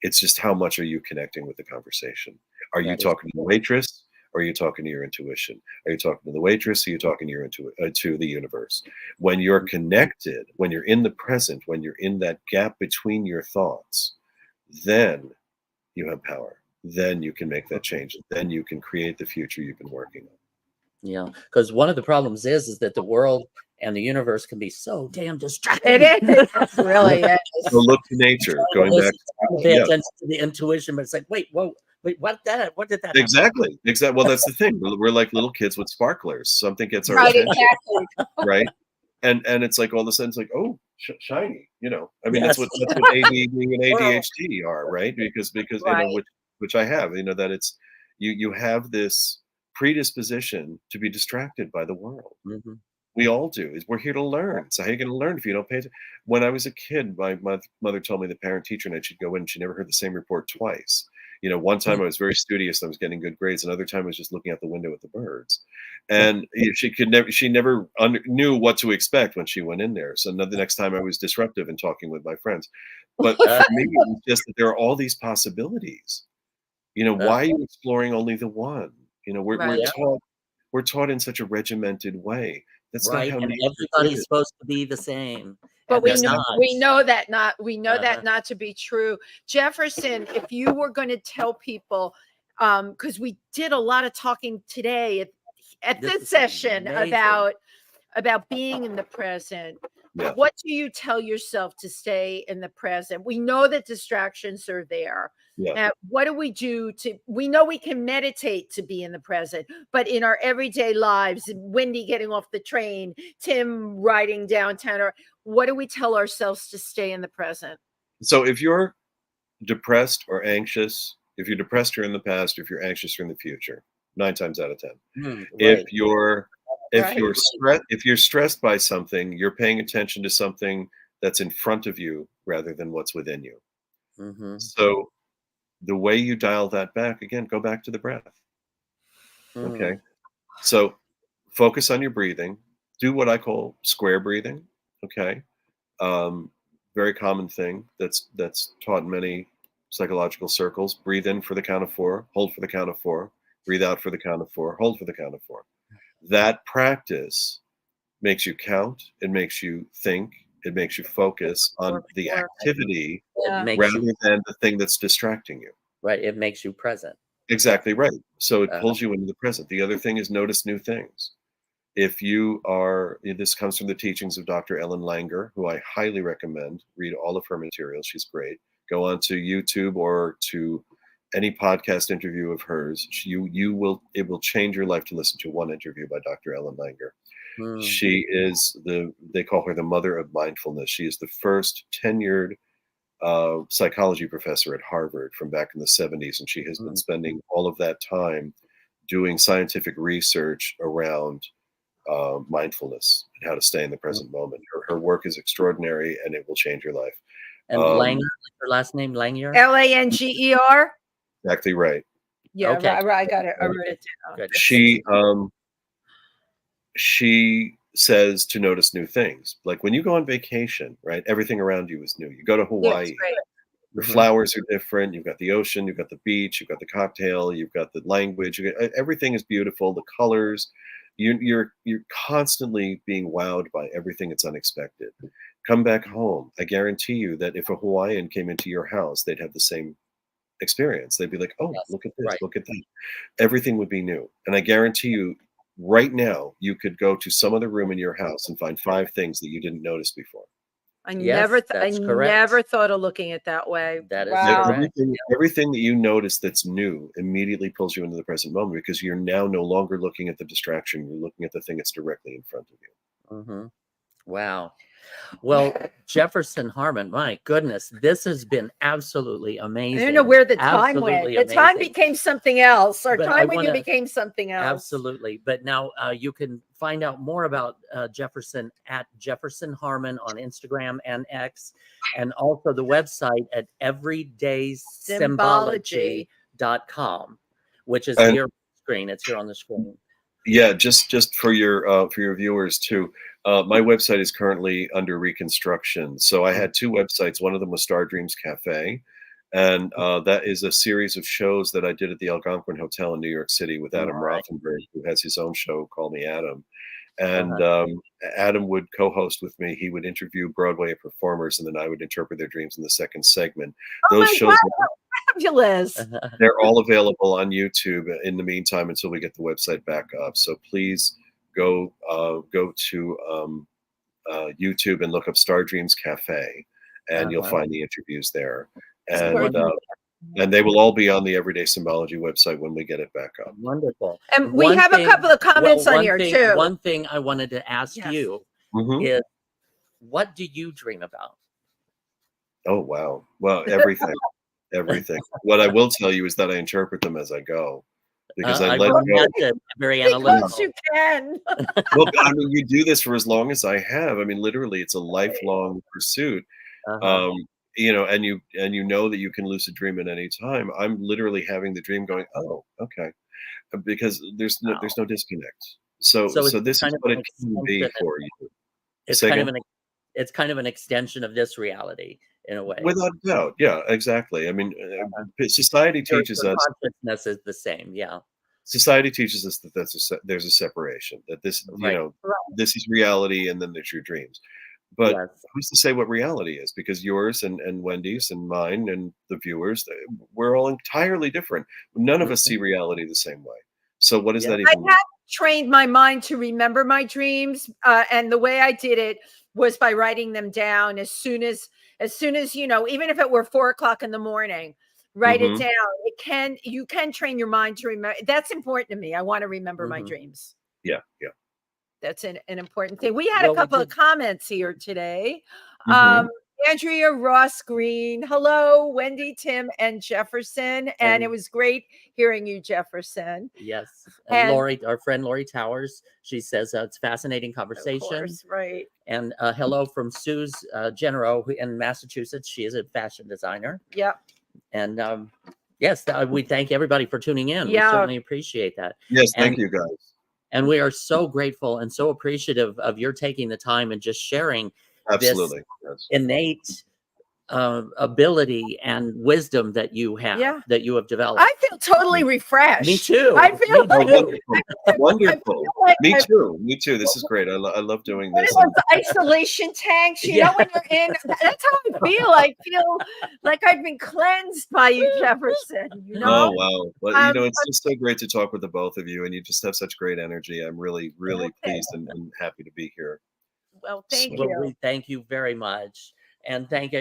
Speaker 3: It's just how much are you connecting with the conversation? Are you
Speaker 1: That is
Speaker 3: talking to the waitress, or are you talking to your intuition? Are you talking to the waitress, or are you talking to to the universe? When you're connected, when you're in the present, when you're in that gap between your thoughts, then you have power. Then you can make that change. Then you can create the future you've been working on.
Speaker 1: Yeah, because one of the problems is that the world and the universe can be so damn distracting.
Speaker 2: It is. It really
Speaker 3: So
Speaker 2: is.
Speaker 3: look to nature. Going back,
Speaker 1: Trying to pay
Speaker 3: yeah,
Speaker 1: attention to the intuition, but it's like, wait, whoa, wait, what did that happen?
Speaker 3: exactly. Well, that's the thing. We're like little kids with sparklers. Something gets our
Speaker 2: Right,
Speaker 3: attention,
Speaker 2: exactly.
Speaker 3: right? And it's like all of a sudden it's like, oh, shiny. I mean,
Speaker 1: Yes.
Speaker 3: that's what ADD and ADHD are, right? Because
Speaker 2: Right.
Speaker 3: which I have. That it's you have this predisposition to be distracted by the world.
Speaker 1: Mhm.
Speaker 3: We all do. Is we're here to learn. So how are you going to learn if you don't pay attention? When I was a kid, my mother told me the parent-teacher night she'd go in and she never heard the same report twice. You know, one time I was very studious and I was getting good grades. Another time I was just looking out the window at the birds. And she never knew what to expect when she went in there. So the next time I was disruptive and talking with my friends. But for me, it was just that there are all these possibilities. You know, why are you exploring only the one? You know, we're taught in such a regimented way. That's
Speaker 1: right.
Speaker 3: not how
Speaker 1: And
Speaker 3: nature
Speaker 1: everybody's
Speaker 3: is.
Speaker 1: supposed to be the same.
Speaker 2: But
Speaker 1: and
Speaker 2: we
Speaker 1: they're
Speaker 2: know
Speaker 1: not.
Speaker 2: we know that not to be true. Jefferson, if you were going to tell people, because we did a lot of talking today at this session about being in the present.
Speaker 3: Yeah.
Speaker 2: What do you tell yourself to stay in the present? We know that distractions are there.
Speaker 3: Yeah.
Speaker 2: What do? We know we can meditate to be in the present, but in our everyday lives, Wendy getting off the train, Tim riding downtown, or what do we tell ourselves to stay in the present?
Speaker 3: So if you're depressed or anxious, if you're depressed, you're in the past. If you're anxious, you're in the future. 9 times out of 10.
Speaker 1: Right.
Speaker 3: If you're stressed by something, you're paying attention to something that's in front of you rather than what's within you. So the way you dial that back, again, go back to the breath. Okay. So focus on your breathing. Do what I call square breathing. Okay. Very common thing that's taught in many psychological circles. Breathe in for the count of 4, hold for the count of 4, breathe out for the count of 4, hold for the count of 4. That practice makes you count. It makes you think. It makes you focus on the activity rather than the thing that's distracting you.
Speaker 1: Right. It makes you present.
Speaker 3: Exactly right. So it pulls you into the present. The other thing is notice new things. If you are, this comes from the teachings of Dr. Ellen Langer, who I highly recommend. Read all of her materials. She's great. Go on to YouTube or to any podcast interview of hers. It will change your life to listen to one interview by Dr. Ellen Langer. She is they call her the mother of mindfulness. She is the first tenured psychology professor at Harvard from back in the 70s. And she has been spending all of that time doing scientific research around mindfulness and how to stay in the present moment. Her work is extraordinary and it will change your life.
Speaker 1: And Langer, her last name, Langer?
Speaker 2: Langer?
Speaker 3: Exactly right.
Speaker 2: Yeah,
Speaker 1: okay.
Speaker 2: I got it. I wrote it down.
Speaker 1: Good.
Speaker 3: She says to notice new things. Like when you go on vacation, right? Everything around you is new. You go to Hawaii, the flowers are different. You've got the ocean, you've got the beach, you've got the cocktail, you've got the language. Everything is beautiful. The colors. You're constantly being wowed by everything that's unexpected. Come back home. I guarantee you that if a Hawaiian came into your house, they'd have the same experience. They'd be like, oh, look at this, look at that. Everything would be new. And I guarantee you, right now, you could go to some other room in your house and find 5 things that you didn't notice before.
Speaker 2: I never thought of looking at it that way.
Speaker 1: That is correct.
Speaker 3: Everything that you notice that's new immediately pulls you into the present moment because you're now no longer looking at the distraction. You're looking at the thing that's directly in front of you.
Speaker 1: Wow. Well, Jefferson Harman, my goodness, this has been absolutely amazing.
Speaker 2: I don't know where the time went. The time became something else. Our time with you became something else.
Speaker 1: Absolutely. But now you can find out more about Jefferson at Jefferson Harman on Instagram and X, and also the website at everydaysymbology.com, which is here on the screen. It's here on the screen.
Speaker 3: Yeah, just for your viewers too. My website is currently under reconstruction. So I had 2 websites. One of them was Star Dreams Cafe. And that is a series of shows that I did at the Algonquin Hotel in New York City with Adam Rothenberg, who has his own show, Call Me Adam. And Adam would co-host with me. He would interview Broadway performers, and then I would interpret their dreams in the second segment. Those shows are
Speaker 2: fabulous.
Speaker 3: They're all available on YouTube in the meantime until we get the website back up. So please go to YouTube and look up Star Dreams Cafe, and you'll find the interviews there. And they will all be on the Everyday Symbology website when we get it back up.
Speaker 1: Wonderful.
Speaker 2: And we have a couple of comments on here too.
Speaker 1: One thing I wanted to ask you is, what do you dream about?
Speaker 3: Oh, wow. Well, everything. Everything. What I will tell you is that I interpret them as I go. because I
Speaker 1: I
Speaker 3: let
Speaker 1: would
Speaker 3: go.
Speaker 1: imagine very
Speaker 2: Because
Speaker 1: analytical.
Speaker 2: you can.
Speaker 3: Well, I mean, you do this for as long as I have. I mean, literally, it's a lifelong pursuit.
Speaker 1: Uh-huh.
Speaker 3: You know, and you know that you can lucid dream at any time. I'm literally having the dream going, oh, okay, because there's no disconnect. So
Speaker 1: So it's
Speaker 3: this is
Speaker 1: kind of
Speaker 3: what
Speaker 1: an
Speaker 3: it can be
Speaker 1: extension.
Speaker 3: for you.
Speaker 1: It's
Speaker 3: Say
Speaker 1: kind of
Speaker 3: again?
Speaker 1: it's kind of an extension of this reality in a way.
Speaker 3: Without a doubt, yeah, exactly. I mean, society
Speaker 1: Your
Speaker 3: teaches us.
Speaker 1: consciousness is the same. Yeah.
Speaker 3: Society teaches us that there's a separation. That this,
Speaker 1: Right.
Speaker 3: this is reality, and then there's your dreams. But
Speaker 1: Yes.
Speaker 3: who's to say what reality is? Because yours and Wendy's and mine and the viewers, we're all entirely different. None of us see reality the same way. So what does
Speaker 1: Yeah.
Speaker 3: that
Speaker 2: I
Speaker 3: even mean?
Speaker 2: have trained my mind to remember my dreams, and the way I did it was by writing them down as soon as even if it were 4 o'clock in the morning, write it
Speaker 3: Mhm.
Speaker 2: down. You can train your mind to remember. That's important to me. I want to remember my
Speaker 1: Mhm.
Speaker 2: dreams.
Speaker 3: Yeah, yeah.
Speaker 2: That's an important thing. We had a
Speaker 1: Well, we
Speaker 2: couple of
Speaker 1: did.
Speaker 2: comments here today.
Speaker 3: Mhm.
Speaker 2: Andrea Ross Green, hello, Wendy, Tim, and Jefferson. And it
Speaker 1: And
Speaker 2: was great hearing you, Jefferson.
Speaker 1: yes, and
Speaker 2: And
Speaker 1: Lori, our friend Lori Towers, she says it's fascinating
Speaker 2: of
Speaker 1: conversation.
Speaker 2: course, right.
Speaker 1: And hello from Sue's Genero in Massachusetts. She is a fashion designer.
Speaker 2: Yep.
Speaker 1: And yes, we thank everybody for tuning in. We
Speaker 2: Yeah.
Speaker 1: certainly appreciate that.
Speaker 3: Yes,
Speaker 1: And
Speaker 3: thank you guys.
Speaker 1: and we are so grateful and so appreciative of your taking the time and just sharing this
Speaker 3: Absolutely. Yes.
Speaker 1: innate ability and wisdom that you have,
Speaker 2: Yeah.
Speaker 1: that you have developed.
Speaker 2: I feel totally refreshed.
Speaker 1: Me too.
Speaker 2: I feel
Speaker 1: Me
Speaker 2: like,
Speaker 1: too.
Speaker 3: Wonderful.
Speaker 2: like
Speaker 3: Me
Speaker 2: I'm
Speaker 3: too. Me too. This is great. I love doing
Speaker 2: one
Speaker 3: this.
Speaker 2: of those isolation tanks, you know, when you're in. That's how I feel. I feel like I've been cleansed by you, Jefferson. You know.
Speaker 3: Oh, wow. Well, it's just so great to talk with the both of you, and you just have such great energy. I'm really, really pleased and happy to be here.
Speaker 2: Well, thank
Speaker 1: Well,
Speaker 2: you.
Speaker 1: we thank you very much. And thank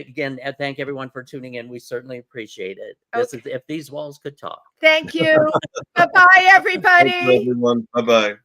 Speaker 1: everyone for tuning in. We certainly appreciate it. This is If These Walls Could Talk.
Speaker 2: Thank you. Bye-bye,
Speaker 3: Thank you,
Speaker 2: everybody.
Speaker 3: everyone. Bye-bye.